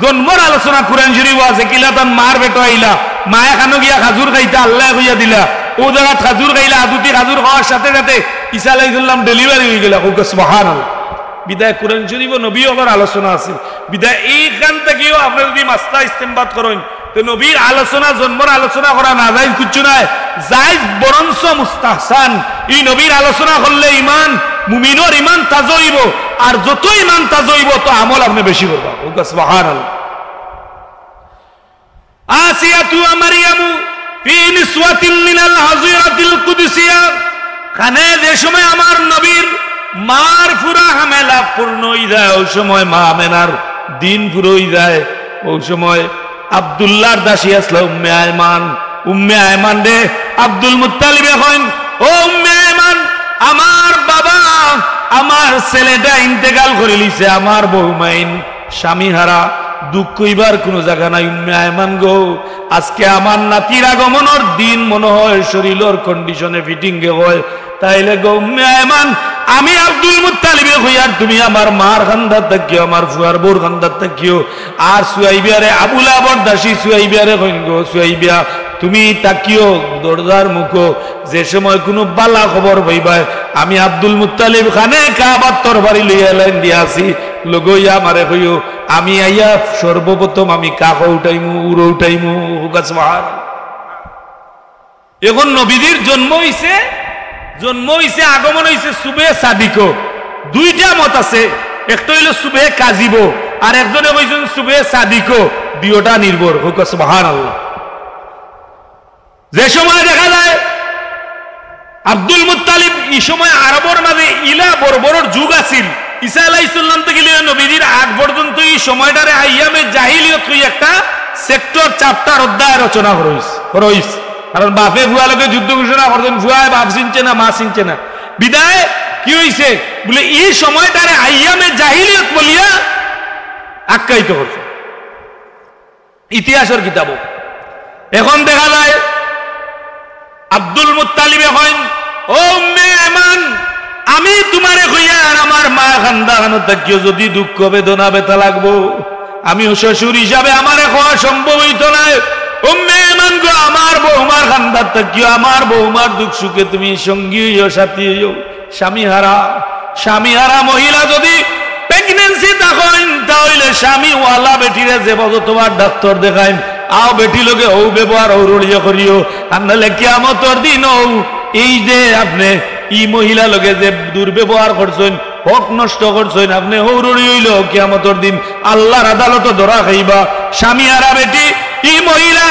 জন্মের আলোচনা কোরআন শরীফে আছে। কিলা তান মার বেটো আইলা, মায়া খানো গিয়া খাজুর খাইতা, আল্লাহ কইয়া দিলা, ও জায়গা খাজুর খাইলা, আদুতি খাজুর খাওয়ার সাথে সাথে ঈসা আলাইহিস সালাম ডেলিভারি হয়ে গেল। সুবহানাল্লাহ। বিদায় কোরআন শরীফ ও নবী হলোর আলোচনা আছে। বিদায় এইখান থেকেও আপনি যদি মাসলা ইস্তেমবাদ করেন তো নবীর আলোচনা জন্মের আলোচনা করা না যায় কিছু নাই, যাই বরঞ্চ মুস্তাহসান। এই নবীর আলোচনা করলে ইমান, মুমিনের ইমান তাজা হইব, আর যত ইমান তাজা হইব তো আমল আপনি বেশি করবা। সুবহানাল্লাহ। আসিয়াতু ওয়া মারইয়ামু ফি নিসওয়াতিন মিনাল হাজিরাতিল কুদসিয়া, খানে যে সময় আমার নবীর মার পুরা হামেলা পূর্ণ হয়ে যায়, ওই সময় মা আমেনার দিন পুরো হয়ে যায়। ওই সময় আব্দুল্লাহর দাসী আসলো উম্মে আয়মান। উম্মে আয়মান রে আব্দুল মুত্তালিব এখন, ও উম্মে আয়মান, আমার বাবা আমার ছেলেটা ইন্তেকাল করে লিছে, আমার বউমাইন স্বামী হারা, দুঃখ কইবার কোনো জায়গা নাই। উম্মে আয়মান গো, আজকে আমার নাতির আগমনের দিন মনে হয় শরীরের কন্ডিশনে ফিটিং গে হয়, তাইলে গো উম্মে আয়মান আমি আব্দুল মুত্তালিবে কই আর তুমি আমার মার খান্দার থাকিও, আমার ফুয়ার বোর খান্দার থাকিও। আর সুয়াইবিয়ারে আবুল আবর দাসী সুয়াইবিয়ারে কইন গো সুয়াইবিয়া তুমি তাকিও দরজার মুখো, যে সময় কোনো বালা খবর পাইবাই আমি আব্দুল মুত্তালিব খানে কাবার তরবারি লইয়া লাইন দিয়াছি, লগইয়া মারে কইও আমি আইয়া সর্বপ্রথম আমি কাক উঠাইমু উড়ো উঠাইমু। এখন নবীদের জন্ম হইছে আগমন হইছে সুবে সাদিকো। দুইটা মত আছে, একটা হইল সুবে কাজিব, আর একজনে কইছেন সুবে সাদিকো। দুইটা নির্ভর। সুবহানাল্লাহ। যে সময় দেখা যায় আব্দুল মুত্তালিব, এই সময় আরবের মাঝে ইলা বড় বড় যুগ আছিল। ঈসা আলাইহিস সালাম থেকে নবীদের আগ পর্যন্ত এই সময়টারে আইয়ামে জাহিলিয়ত কই একটা সেক্টর চ্যাপ্টার অধ্যায় রচনা হইছে। কারণ বাপে ভুয়া লোকে যুদ্ধ ঘোষণা করতেন, ভুয়ায় বাপ চিনছে না মা চিনছে না। বিদায় কি হইছে বলে এই সময়টারে আইয়ামে জাহিলিয়ত বলিয়া আখ্যায়িত করছে ইতিহাসের কিতাব। এখন দেখা যায় আব্দুল মুত্তালিব এখন, ও উম্মে আয়মান, আমি তোমারে কইয়া আর আমার মা খান্দা খানো থাকিও, যদি দুঃখ বেদনা ব্যথা লাগবো আমি শ্বশুর হিসাবে আমার খাওয়া সম্ভব হইতো না। উম্মে আয়মান গো, আমার বৌমার খান্দার থাকিও, আমার বৌমার দুঃখ সুখে তুমি সঙ্গী হইও, সাথী হইও। স্বামী হারা মহিলা যদি প্রেগনেন্সি থাকেন তাহলে স্বামী ওয়ালা বেটিরে যে তোমার ডাক্তার দেখাইন, আও বেটি লোকে ও ব্যবহার ঔরড়িয়া করিও, আর নাহলে কিয়ামতের দিন ও এই যে আপনি ই মহিলা লোকে যে দুর্ব্যবহার করছেন, হক নষ্ট করছেন, আপনি ঔরড়ি হইল কিয়ামতের দিন আল্লাহর আদালতে ধরা খাইবা। স্বামী হারা বেটি, ই মহিলা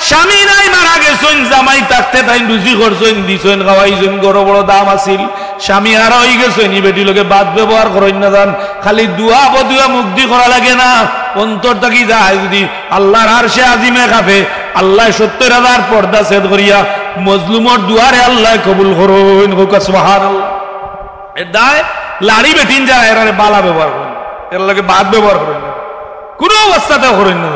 স্বামী নাই মারা গেছেন, জামাই থাকতে তাই রুজি করছেন, দিছেন, খাওয়াইছেন, বড় বড় দাম আছিল, স্বামী হারা হয়ে গেছেন, ই বেটি লোকে বাদ ব্যবহার করেন না যান, খালি দুয়া বদুয়া মুক্তি করা লাগে না, অন্তর থাকি যায় যদি আল্লাহর আরশে আজিমে খাবে, আল্লাহ ৭০,০০০ পর্দা ছেদ করিয়া মজলুমর দুয়ারে আল্লাহ কবুল করেন। সুবহানাল্লাহ। এর দায় লাড়ি বেটিন যায় এরা বালা ব্যবহার করেন, এর লাগে বাদ ব্যবহার করেন না, কোনো অবস্থাতেও করেন না।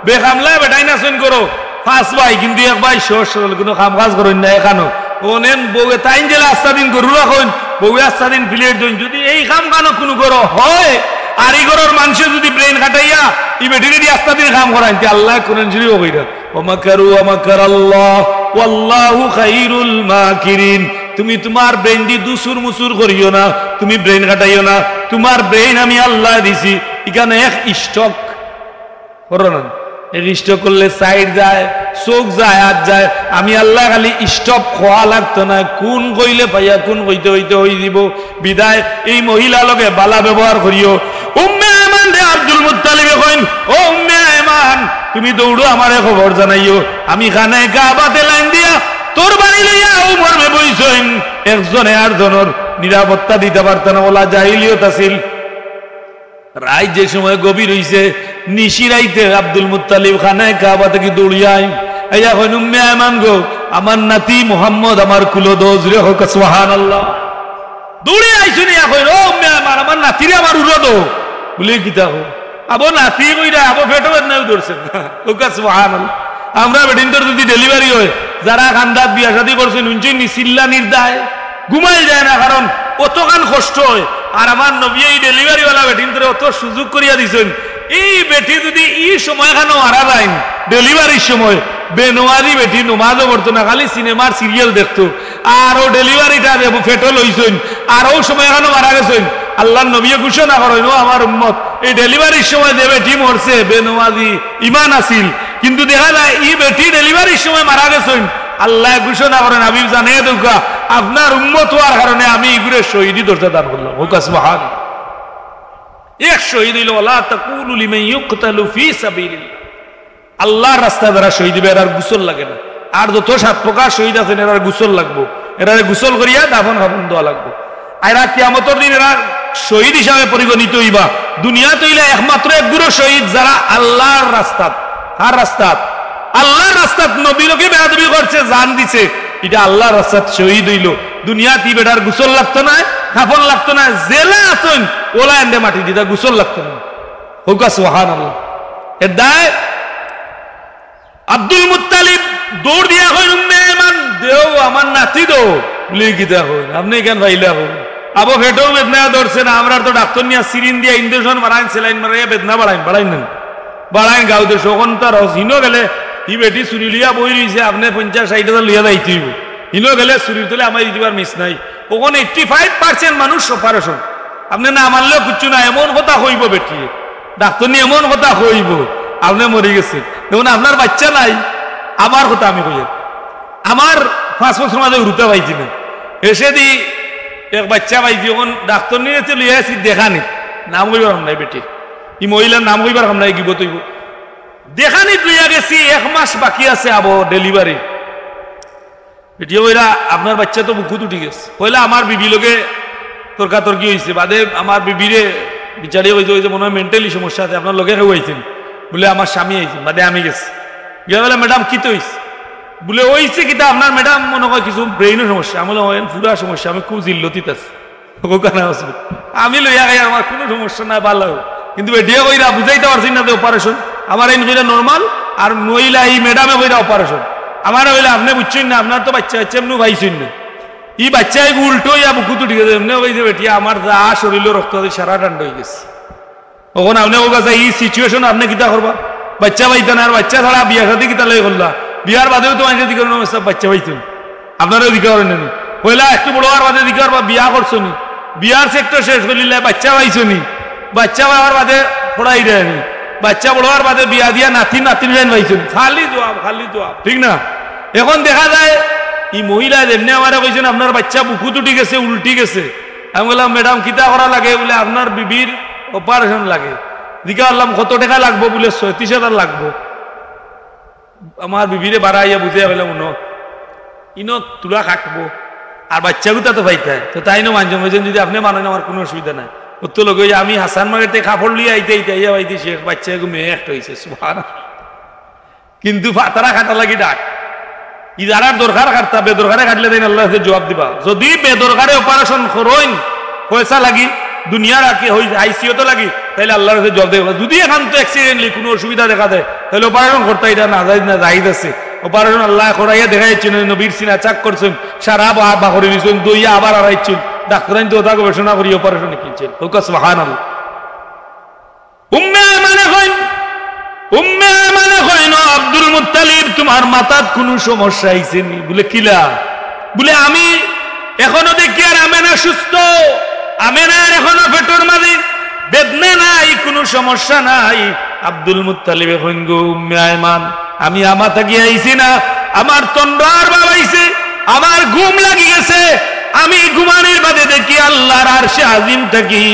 বেখামলা বেটাই না শুন করো ফাঁস ভাই, কিন্তু এক ভাই সহজ সরল কোনো কাম কাজ করেন না। এখানো ওনেন বউয়ে তাইন জেলা আস্তা দিন গরু রাখুন, বউয়ে আস্তা দিন প্লেট দিন। যদি এই কাম কানো কোনো করো হয় আর এই ঘরের মানুষের যদি ব্রেন খাটাইয়া ই বেটিরে দিয়ে আস্তা দিন কাম করাইন, আল্লাহ কোরআন শরীফ কইরা ওমাকারু ওমাকারাল্লাহ ওয়াল্লাহু খাইরুল মাকিরিন। তুমি তোমার ব্রেন দি দুসুর মুসুর করিও না, তুমি ব্রেন খাটাইও না। তোমার ব্রেন আমি আল্লাহ দিছি, এখানে এক স্টক করো না। স্টপ করলে সাইড যায়, চোখ যায়, হাত যায়। আমি আল্লাহ খালি স্টপ খোয়া লাগতো না, কোন কইলে পাইয়া কোন কইতে হইতে হই দিব। বিদায় এই মহিলা লগে বালা ব্যবহার করিও। উম্মে আয়মান রে আব্দুল মুত্তালিবে কইন, ও উম্মে আয়মান তুমি দৌড়ো আমারে খবর জানাইও। আমি খানায় কাবাতে লাইন দিয়া তোর বাড়ি লইয়া ও মরবে বইছইন। একজনে আর জনের নিরাপত্তা দিতে পারত না, ওলা জাহিলিয়ত আছিল। রাত যে সময় গভীর হইছে, নিশি রাইতে আব্দুল মুত্তালিব খানায় কাবা থেকে দৌড়িয়াই আইয়া কইন, উম্মে আয়মান গো, আমার নাতি মুহাম্মদ আমার কুলো দোজ রে হোক সুবহানাল্লাহ। দৌড়ে আইছো নি এখন, ও উম্মে আয়মান আমার নাতিরে আমার উড়ো দো বলে কিতা হো আবো নাতি কইরা আবো ফেটো বেদনাও ধরছেন হোক সুবহানাল্লাহ। আমরা বেডিনতর যদি ডেলিভারি হয়, যারা খান্দাত বিয়া শাদী করছেন উনচি নিচিল্লা নির্দায় ঘুমাই যায় না, কারণ অতখান কষ্ট হয়। আর আমার নবী এই ডেলিভারিওয়ালা বেটিনতরে অত সুযোগ করিয়া দিছেন। এই বেটি যদি এই সময়খানে মারা যায় ডেলিভারির সময়, বেনোয়ারি বেটি নমাজও পড়তো না, খালি সিনেমার সিরিয়াল দেখতো। আর ও ডেলিভারিটা ফেটো লইছেন, আর ও সময়খানে মারা গেছেন। আল্লাহ নবী ঘোষণা করেন, ও আমার উম্মত, এই ডেলিভারির সময় যে বেটি মরছে বেনোয়াজি ইমান আসিল, কিন্তু দেখা যায় এই বেটি ডেলিভারির সময় মারা গেছেন। আল্লাহ ঘোষণা করেন, হাবিব জানিয়ে দুঃখা আপনার উম্মত হওয়ার কারণে আমি এগুলো শহীদি দরজা দান করলাম। হোক সুবহান। এক শহীদ হইল ওয়ালা তাকুলু লিমান ইউকতালু ফি সাবিলিল্লাহ। আল্লাহর রাস্তায় যারা শহীদ হবে এরার গোসল লাগে না। আর যত 7 প্রকার শহীদ আছেন এরার গোসল লাগবো, এরার গোসল করিয়া দাফন কাফন দেওয়া লাগবো। এরা কিয়ামতের দিন এরা শহীদ হিসাবে পরিগণিত হইবা। দুনিয়াতে হইলে একমাত্র একগুলো শহীদ যারা আল্লাহর রাস্তাত, আর রাস্তাত আল্লাহর রাস্তাত নবীরকে বেয়াদবি করছে, জান দিছে, এটা আল্লাহর রাস্তাত শহীদ হইল। দুনিয়াতে বেটার গোসল লাগতো না, কাফন লাগতো না, জেলে আছেন ওলা এন্ডে মাটি দিতা গোসল লাগতো না। হোক সুবহানাল্লাহ। এর দায় আব্দুল মুত্তালিব দৌড় দিয়া কইন, উম্মে আয়মান দেও আমার নাতি দো বলে গিতা কইন, আপনি কেন ভাইলা কইন আবো ফেটো বেদনা ধরছে না। আমরা তো ডাক্তার নিয়ে সিরিন দিয়া ইঞ্জেকশন মারাইন, সেলাইন মারাইয়া বেদনা বাড়াইন না বাড়াইন গাও দে শোকন তার হিনো গেলে ই বেটি চুরি লিয়া বই রইছে, আপনি 50-60 লিয়া যাইতে হইব। হিনো গেলে চুরির তোলে আমার দিবার মিস নাই। ওখানে 85% মানুষ অপারেশন, আপনি না মানলেও কিচ্ছু না। এমন কথা হইব বেটি ডাক্তার নিয়ে, এমন কথা হইব আপনি মরে গেছে। দেখুন আপনার বাচ্চা নাই, আমার কথা আমি কই, আমার 5 বছর মাঝে উড়তে পাইছি না, এসে দি এক বাচ্চা পাইছি। এখন ডাক্তার নিয়ে লিয়ে আসি দেখানি, নাম কইবার নাই বেটি, ই মহিলার নাম কইবার কাম নাই, গিবত হইব। দেখানি লইয়া গেছি, 1 মাস বাকি আছে আবো ডেলিভারি। বেটি ওইরা আপনার বাচ্চা তো বুকুত উঠি গেছে। পয়লা আমার বিবি লোকে তর্কাতর্কি হয়েছে, বাদে আমার বিবিরে বিচারে হয়েছে মনে হয় মেন্টালি সমস্যা আছে, আপনার লোকে কেউ হয়েছেন বলে আমার স্বামী আইছেন, বাদে আমি গেছি। গিয়ে বলে ম্যাডাম কি তো হয়েছে বলে ওইছে কিতা আপনার ম্যাডাম মনে হয় কিছু ব্রেইনের সমস্যা। আমি বলে পুরা সমস্যা, আমি খুব জিল্লতিত আছি, আমি লইয়া গাই আমার কোনো সমস্যা নাই, ভালো। কিন্তু বেটিয়া কইরা বুঝাইতে পারছি না যে অপারেশন আমার এই কইরা নর্মাল, আর মহিলা এই ম্যাডামে কইরা অপারেশন। আমার হইলে আপনি বুঝছেন না, আপনার তো বাচ্চা বাচ্চা এমনি ভাইছেন না, ই বাচ্চা উল্টো ইয়া বুকুত উঠে গেছে। এমনি কইছে বেটিয়া আমার যা শরীর রক্ত সারা ঠান্ডা হয়ে গেছে। তখন আপনি ও কাছে এই সিচুয়েশন আপনি কিতা করবা, বাচ্চা পাইতেন, আর বাচ্চা ছাড়া বিয়া সাথে কিতা লই করলা, বিয়ার বাদেও তো মানুষের দিকে সব বাচ্চা পাইছেন, আপনারও দিকে করেন নি। পয়লা একটু বড় হওয়ার বাদে দিকে বা বিয়া করছো নি, বিয়ার সেক্টর শেষ করিলে বাচ্চা পাইছো নি, বাচ্চা পাওয়ার বাদে পড়াই দেয়নি, বাচ্চা বড় হওয়ার বাদে বিয়া দিয়া নাতি নাতিন পাইছো, খালি জবাব ঠিক না। এখন দেখা যায় এই মহিলা যেমনি আমার কইছেন আপনার বাচ্চা বুকুত উঠি গেছে, উল্টি গেছে। আমি বললাম ম্যাডাম কিতা করা লাগে, বলে আপনার বিবির অপারেশন লাগে। দিকে বললাম কত টাকা লাগবো, বলে 36,000 লাগবো। আমার বিবিরে বাড়াইয়া বুঝিয়া পেলাম ইনো তুলা খাটবো, আর বাচ্চাগুতা তো পাইতে তো তাই না মানছেন বলছেন যদি আপনি মানেন আমার কোনো অসুবিধা নাই। উত্ত লোক আমি হাসান মার্কেটে কাপড় লিয়ে আইতে আইয়া পাইতে শেখ বাচ্চা মেয়ে একটা হয়েছে সুবহানাল্লাহ। কিন্তু তারা খাটা লাগি ডাক ইদারার দরকার খাটতা, বেদরকারে খাটলে তাই আল্লাহ জবাব দিবা। যদি বেদরকারে অপারেশন করেন পয়সা লাগি দুনিয়ার আগে আইসিও তো লাগি, তাহলে আল্লাহর কাছে জব দেবে। যদি এখান তো অ্যাক্সিডেন্টলি কোনো অসুবিধা দেখা দেয় তাহলে অপারেশন করতে, এটা না জাহিদ আছে অপারেশন আল্লাহ করাইয়া দেখাইছেন, নবীর সিনা চাক করছেন, সারা বাহরে নিছেন, দইয়া আবার আড়াইছেন, ডাক্তারাইন তো ওটা গবেষণা করি অপারেশন কিনছেন। সুবহানাল্লাহ। উম্মে মানে হইন, উম্মে মানে হইন আব্দুল মুত্তালিব তোমার মাথার কোনো সমস্যা আইছে নি? বলে কিলা? বলে আমি এখনো দেখি আর আমেনা সুস্থ, আমেনার এখনো পেটের মাঝে বেদনা নাই, কোনো সমস্যা নাই। আব্দুল মুত্তালিব এখন গো উম্মে আয়মান আমি আমা থাকি আইছি না, আমার তন্দ্রার বাবাইছে, আমার ঘুম লাগি গেছে, আমি ঘুমানির বাদে দেখি আল্লাহর আরশে আজিম থাকি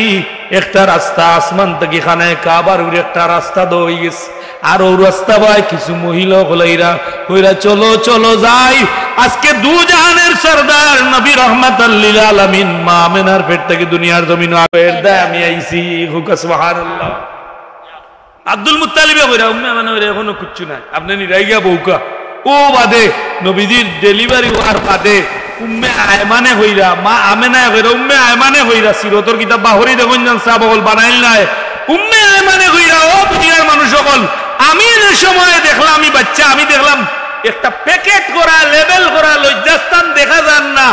একটা রাস্তা, আসমান থেকে খানায় কাবার একটা রাস্তা দই গেছে, আর ও রাস্তা ভাই কিছু মহিলা হলাইরা কইরা চলো চলো যাই, আজকে দু জাহানের সরদার নবী রহমাতাল লিল আলামিন মা আমেনার পেট থেকে দুনিয়ার জমিন আবের দেয় আমি আইছি। সুবহানাল্লাহ। আব্দুল মুত্তালিবে কইরা উম্মে মানে এখনো কিচ্ছু নাই, আপনি নিরাইয়া বউকা ও বাদে নবীজির ডেলিভারি হওয়ার বাদে উম্মে আয়মানে হইরা মা আমেনা হইরা উম্মে আয়মানে হইরা সিরতর কিতাব বাহরি দেখুন জান সাহাবাগল বানাইল নাই, উম্মে আয়মানে হইরা ও দুনিয়ার মানুষ সকল আমি যে সময় দেখলাম আমি বাচ্চা, আমি দেখলাম একটা প্যাকেট করা লেবেল করা লজ্জাস্থান দেখা যান না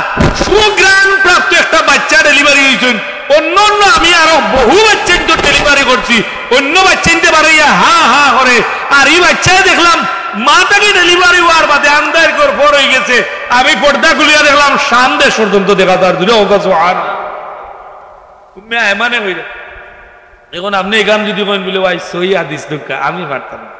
সুগ্রাণ প্রাপ্ত একটা বাচ্চা ডেলিভারি হয়েছেন। অন্য অন্য আমি আরো বহু বাচ্চা ডেলিভারি করছি, অন্য বাচ্চা নিতে পারে হা হা করে, আর এই বাচ্চায় দেখলাম মাটাকে ডেলিভারি হওয়ার বাদে আন্দার কর পর হয়ে গেছে, আমি পর্দা খুলিয়া দেখলাম সামনে পর্যন্ত দেখা তার দূরে অকাশ আর তুমি এমানে হইরা। এখন আপনি এখান যদি কেন বলে ভাই সহি হাদিস টুকা আমি পারতাম না,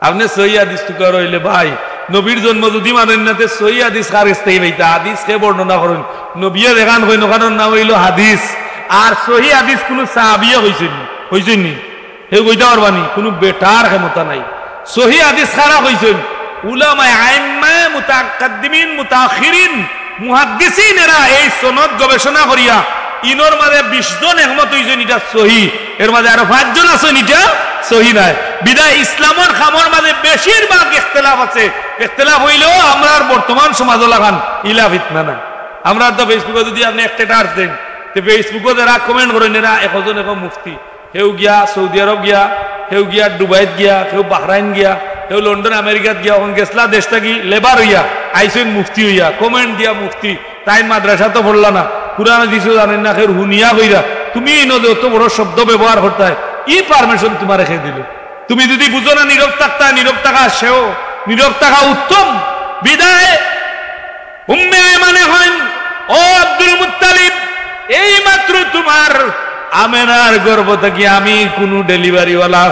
আপনি সহি হাদিস টুকা রইলে ভাই নবীর জন্ম যদি মানেন না সহি হাদিস কার স্থায়ী ভাইতা হাদিস কে বর্ণনা করেন, নবীয়ে দেখান হইন ওখানোর নাম হইল হাদিস, আর সহি হাদিস কোনো সাহাবিয়া হইছেন নি হে কইতে পারবানি, কোনো বেটার ক্ষমতা নাই। সহি হাদিস খারা হইছেন উলামায়ে আইম্মা মুতাকাদ্দিমিন মুতাখিরিন মুহাদ্দিসিন, এরা এই সনদ গবেষণা করিয়া ইনোর মাঝে 20 জন একমত হইছেন এটা সহি, এর মাঝে আরো 5 জন আছেন এটা সহি নাই। বিদায় ইসলামের খামর মাঝে বেশিরভাগ ইখতিলাফ আছে, ইখতিলাফ হইলেও আমরা বর্তমান সমাজ লাগান ইলা ফিতনা না। আমরা তো ফেসবুকে যদি আপনি একটা আসতেন তো ফেসবুকে যারা কমেন্ট করেন এরা একজন এক মুফতি, কেউ গিয়া সৌদি আরব গিয়া, কেউ গিয়া দুবাইত গিয়া, কেউ বাহরাইন গিয়া, কেউ লন্ডন আমেরিকাত গিয়া, ওখান গেছলা দেশটা কি লেবার হইয়া আইসেন মুফতি হইয়া কমেন্ট দিয়া মুফতি তাই মাদ্রাসা তো পড়লা না, কুরআন দিছো জানেন না, কেউ হুনিয়া হইরা তুমি নদী অত বড় শব্দ ব্যবহার করতে ই পারমিশন তোমার রেখে দিল, তুমি যদি বুঝো না নীরব থাকতা, নীরব থাকা সেও নীরব থাকা উত্তম। বিদায় উম্মে আয়মানে হইন ও আব্দুল মুত্তালিব এই মাত্র তোমার আমেনার গর্ভ থেকে আমি কোন ডেলিভারিওয়ালা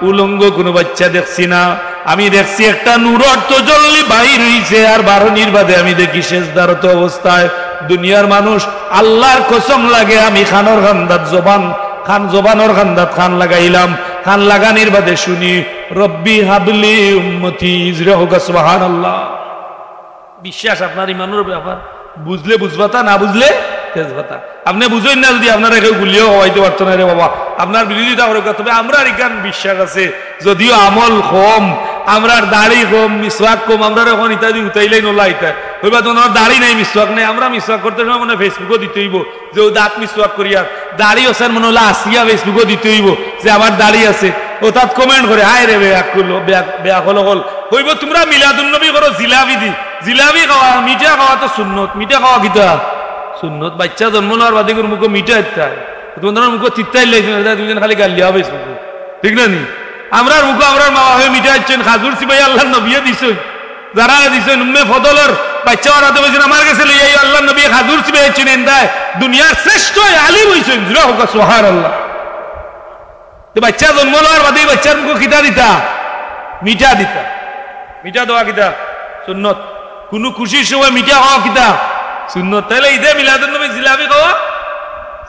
উলঙ্গ কোন বাচ্চা দেখছি না, আমি দেখছি একটা নূরর তজল্লি বাহির হইছে, আর 12 নির্বাদে আমি দেখি শেষদারত অবস্থায় দুনিয়ার মানুষ আল্লাহর কসম লাগে আমি খানর খান্দাত জবানর খান্দাত খান লাগাইলাম, খান লাগানির বাদে শুনি রব্বি হাবলি উম্মতি ইজরা হোক সুবহানাল্লাহ। বিশ্বাস আপনার ইমানের ব্যাপার, বুঝলে বুঝবাতা, না বুঝলে তেজবাতা। আপনি বুঝেন না যদি আপনারা কেউ গুলিও হওয়াইতে পারতো না রে বাবা, আপনার বিরোধিতা করে। তবে আমরা এখান বিশ্বাস আছে, যদিও আমল কম, আমরার দাড়ি কম, মিসওয়াক কম, আমরা এখন ইত্যাদি উঠাইলেই নোলা ইতা হইবা তোমার দাড়ি নাই মিসওয়াক নাই, আমরা মিসওয়াক করতে সময় মনে ফেসবুকও দিতে হইব যে ও দাঁত মিসওয়াক করিয়া, দাড়ি ওসার মনে হলো আসিয়া ফেসবুকও দিতে হইব যে আমার দাড়ি আছে, ও তাত কমেন্ট করে হায় রে বেয়া করলো বেয়া হল হইব। তোমরা মিলাদুন্নবী করো জিলাপি দি, জিলাপি খাওয়া মিঠা খাওয়া তো সুন্নত, মিঠা খাওয়া কিতা সুন্নত। বাচ্চা জন্ম নেওয়ার বাদে করে মুখে মিঠা ইত্যায় তোমাদের মুখে চিত্তাই লাগছে দুজন খালি গালিয়া ফেসবুক, ঠিক না নি? আমরা মুখে আমরা মা হয়ে মিঠা ইচ্ছেন খাজুর সিবাই আল্লাহ নবিয়ে দিছেন, যারা দিছেন উম্মে ফদলর বাচ্চা ওরা তো বলছেন আমার কাছে লইয়া আল্লাহ নবী খাজুর সিবাই ইচ্ছেন এন্দায় দুনিয়ার শ্রেষ্ঠ আলিম হইছেন সুবহানাল্লাহ। তো বাচ্চা জন্ম নেওয়ার বাদে বাচ্চার মুখে কিতা দিতা? মিঠা দিতা। মিঠা দেওয়া কিতা সুন্নত, কোনো খুশির সময় মিঠা খাওয়া কিতা সুন্নত। তাহলে ঈদে মিলাদুন্নবী জিলাপি খাওয়া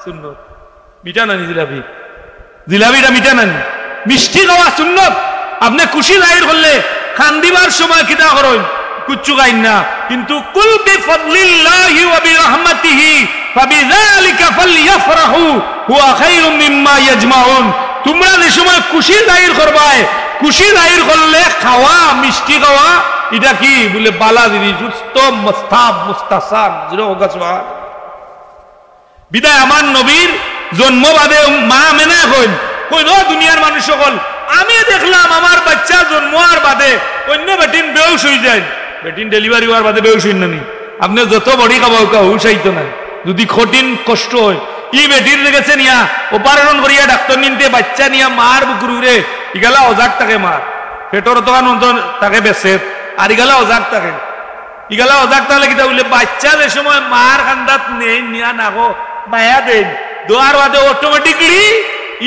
সুন্নত, মিঠা নানি জিলাপি, জিলাপিটা মিঠা নানি, মিষ্টি খাওয়া সুন্নত। আপনি খুশি জাহির করলে খান দিবার সময় কিতা করেন কুচ্ছু খাইন না, কিন্তু কুল বিফাদলিল্লাহি ওয়া বিরহমাতিহি ফাবিযালিকা ফালইফরাহু হুয়া খায়রুম মিম্মা ইয়াজমাউন। তোমরা যে সময় খুশি জাহির করবাই, খুশি জাহির করলে খাওয়া মিষ্টি খাওয়া এটা কি বলে বালা জিনিস, সুস্থ মুস্তাব মুস্তাসাব বিদায় আমার নবীর জন্ম বাদে মা মেনা কইন কইন ও দুনিয়ার মানুষ সকল, আমি দেখলাম আমার বাচ্চা জন্ম আর বাদে অন্য বেটিন বেউস হয়ে যায়, বেটিন ডেলিভারি হওয়ার বাদে বেউস হইন না। আপনি যত বড়ি খাবাও কা হুসাইতো না, যদি কঠিন কষ্ট হয় ই বেটির লেগেছে নিয়া অপারেশন করিয়া ডাক্তার নিতে বাচ্চা নিয়া মার বুকুরে ইগালা অজাক থাকে, মার পেটর তখন তাকে বেসে আর ইগালা অজাক থাকে, ইগালা অজাক তাহলে কিতা বললে বাচ্চা যে সময় মার কান্দাত নেই নিয়া নাগো মায়া দেন দোয়ার বাদে অটোমেটিকলি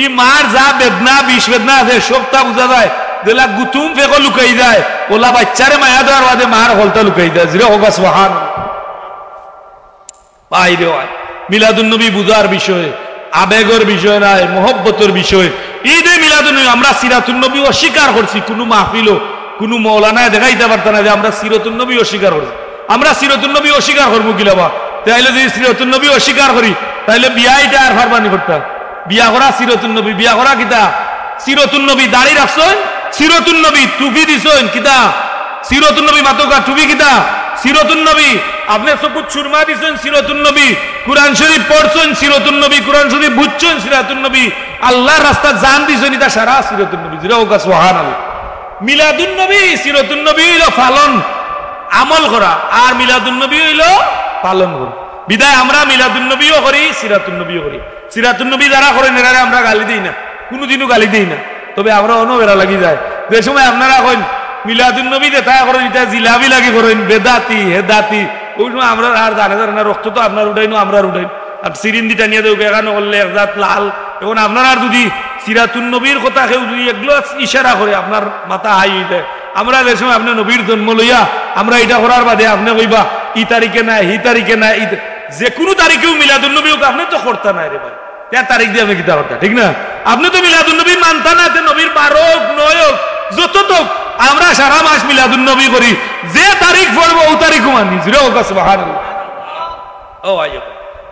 ই মার যা বেদনা বিষ বেদনা আছে সবটা বোঝা যায়, যেলা গুতুম ফেকো লুকাই যায় ওলা বাচ্চারে মায়া দেওয়ার বাদে মার হলতা লুকাই যায়। জিরে হোক সুবহান। বাইরে হয় মিলাদুন নবী বুঝার বিষয়, আবেগের বিষয় নাই, মহব্বতের বিষয়। ঈদে মিলাদুন নবী আমরা সিরাতুন নবী অস্বীকার করছি, কোনো মাহফিলও কোনো মৌলানায় দেখাইতে পারত না যে আমরা সিরাতুন নবী অস্বীকার করছি। আমরা সিরাতুন নবী অস্বীকার করবো কিলাবা? তাইলে যদি সিরাতুন নবী অস্বীকার করি তাইলে বিয়া এটা আর ফারবানি করতাম। বিয়া করা সিরাতুন নবী, বিয়া করা কিতা সিরাতুন নবী, দাড়ি রাখছেন সিরাতুন নবী, টুপি দিছেন কিতা সিরাতুন নবী, মাতকা টুপি কিতা সিরাতুন নবী, আপনি সবুজ সুরমা দিছেন সিরাতুন নবী, কুরআন শরীফ পড়ছেন সিরাতুন নবী, কুরআন শরীফ বুঝছেন সিরাতুন নবী, আল্লাহর রাস্তা জান দিছেন এটা সারা সিরাতুন নবী। জিরা হোক সুবহানাল্লাহ। মিলাদুন নবী সিরাতুন নবী হইল পালন আমল করা, আর মিলাদুন নবী হইল পালন করা। বিদায় আমরা মিলাদুন নবীও করি সিরাতুন নবীও করি। সিরাতুন নবী যারা করেন এরা আমরা গালি দিই না, কোনোদিনও গালি দিই না, তবে আমরা অনবেরা লাগি যায়। যে সময় আপনারা কইন মিলাদুন নবী দেখা করেন এটা জিলাবি লাগি করেন বেদাতি হেদাতি, ওই সময় আমরা আর জানে না রক্ত তো আপনার উঠাই না আমরা উঠাই, আর সিরিন্দি টানিয়ে দেবো এখানে করলে একজাত লাল। এখন আপনার আর যদি সিরাতুন নবীর কথা কেউ যদি এগুলো ইশারা করে আপনার মাথা হাই হইতে, আমরা যে সময় আপনার নবীর জন্ম লইয়া আমরা এটা করার বাদে আপনি কইবা ই তারিখে নাই হি তারিখে নাই, যে কোনো তারিখেও মিলাদুন নবী হোক আপনি তো করতে নাই রে ভাই, তার তারিখ দিয়ে আপনি কিতা করতা, ঠিক না? আপনি তো মিলাদুন নবী মানতা না, নবীর 12 হোক 9 হোক যত হোক আমরা সারা মাস মিলাদুন নবী করি, যে তারিখ পড়বো ও তারিখও মানি। জিরো হোক সুবহানাল্লাহ। ও আইয়ো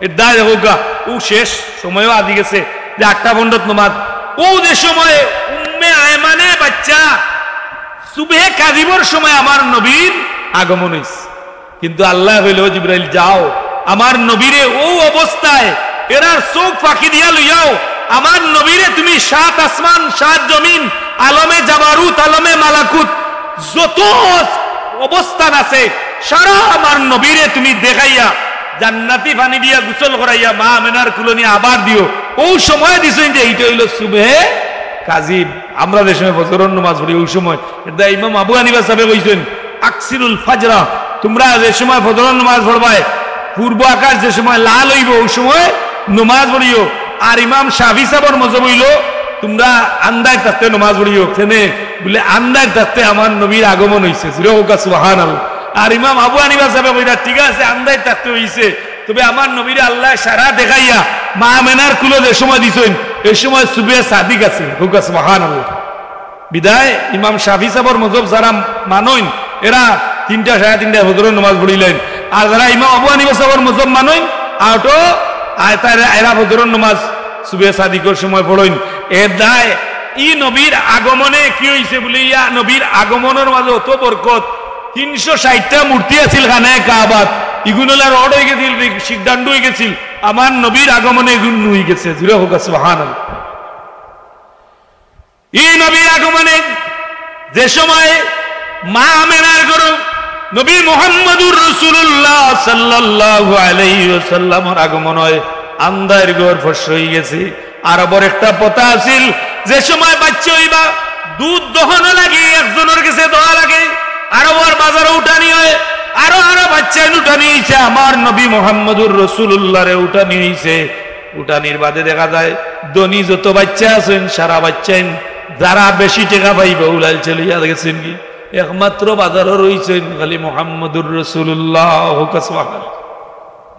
এটা হোক ও শেষ সময়ও আদি গেছে যে 8টা বন্ধত নমাজ, ও যে সময় উম্মে আয়মানে বাচ্চা সুবহে কাযিবর সময় আমার নবীর আগমন হইছে, কিন্তু আল্লাহ কইল জিবরাইল যাও আমার নবীরে ও অবস্থায় এরার চোখ ফাঁকি দিয়া লইয়াও আমার নবীরে তুমি 7 আসমান 7 জমিন আলমে জাবারুত আলমে মালাকুত যত অবস্থান আছে সারা আমার নবীরে তুমি দেখাইয়া জান্নাতি পানি দিয়া গোসল করাইয়া মা আমেনার কুলনি আবার দিও। ও সময় দিছেন যে এইটা হইল সুবহে কাযিব। আমরা যে সময় ফজরের নামাজ পড়ি ওই সময় এটা ইমাম আবু হানিফা সাহেব কইছেন আকসিরুল ফাজরা, তোমরা যে সময় ফজরের নামাজ পড়বাই পূর্ব আকাশ যে সময় লাল হইব ওই সময় নামাজ পড়িও। আর ইমাম শাফি সাহেবের মজব হইল তোমরা আন্দায় থাকতে নামাজ পড়িও, কেনে বলে আন্দায় থাকতে আমার নবীর আগমন হইছে। সুবহানাল্লাহ। আর ইমাম আবু হানিফা সাহেব কইরা ঠিক আছে আন্দায় থাকতে হইছে, তবে আমার নবীর আল্লাহ সারা দেখাইয়া মা আমেনার কুলো যে সময় দিছেন এই সময় সুবহে সাদিক আছে। সুবহানাল্লাহ। বিদায় ইমাম শাফি সাহেবের মজব যারা মানইন এরা 3টা 3:30 ফজরের নামাজ পড়িলেন, আর যারা ইমাম আবু হানিফা সাহেবের মজব মানইন আউটো এরা ফজরের নামাজ সুবহে সাদিকের সময় পড়ইন। এর দায় ই নবীর আগমনে কি হইছে বলে ইয়া নবীর আগমনের মাঝে অত বরকত। 360টা মূর্তি আছিল খানায় কাবাত, ইগুনলা রড হয়ে গেছিল, সিদ্ধান্ত হয়ে গেছিল, আমার নবীর আগমনে এগুন হয়ে গেছে। জিরো হোক সুবহানাল্লাহ। এই নবীর আগমনে যে সময় মা আমেনার গরু নবী মুহাম্মদুর রাসূলুল্লাহ সাল্লাল্লাহু আলাইহি ওয়াসাল্লামের আগমন হয়, আন্দার ঘর ফস হয়ে গেছে। আরবর একটা পথা আছিল যে সময় বাচ্চা হইবা দুধ দহন লাগে একজনের কাছে দোয়া লাগে, আরবর বাজারে উঠানি হয়, আরো বাচ্চা উঠানি হয়েছে আমার নবী মুহাম্মদুর রাসূলুল্লাহ রে উঠানি হয়েছে। উঠানির বাদে দেখা যায় ধনী যত বাচ্চা আছেন সারা বাচ্চা যারা বেশি টাকা পাইবে উলাল চলিয়া গেছেন কি একমাত্র বাজারও রয়েছেন খালি মুহাম্মদুর রাসূলুল্লাহ।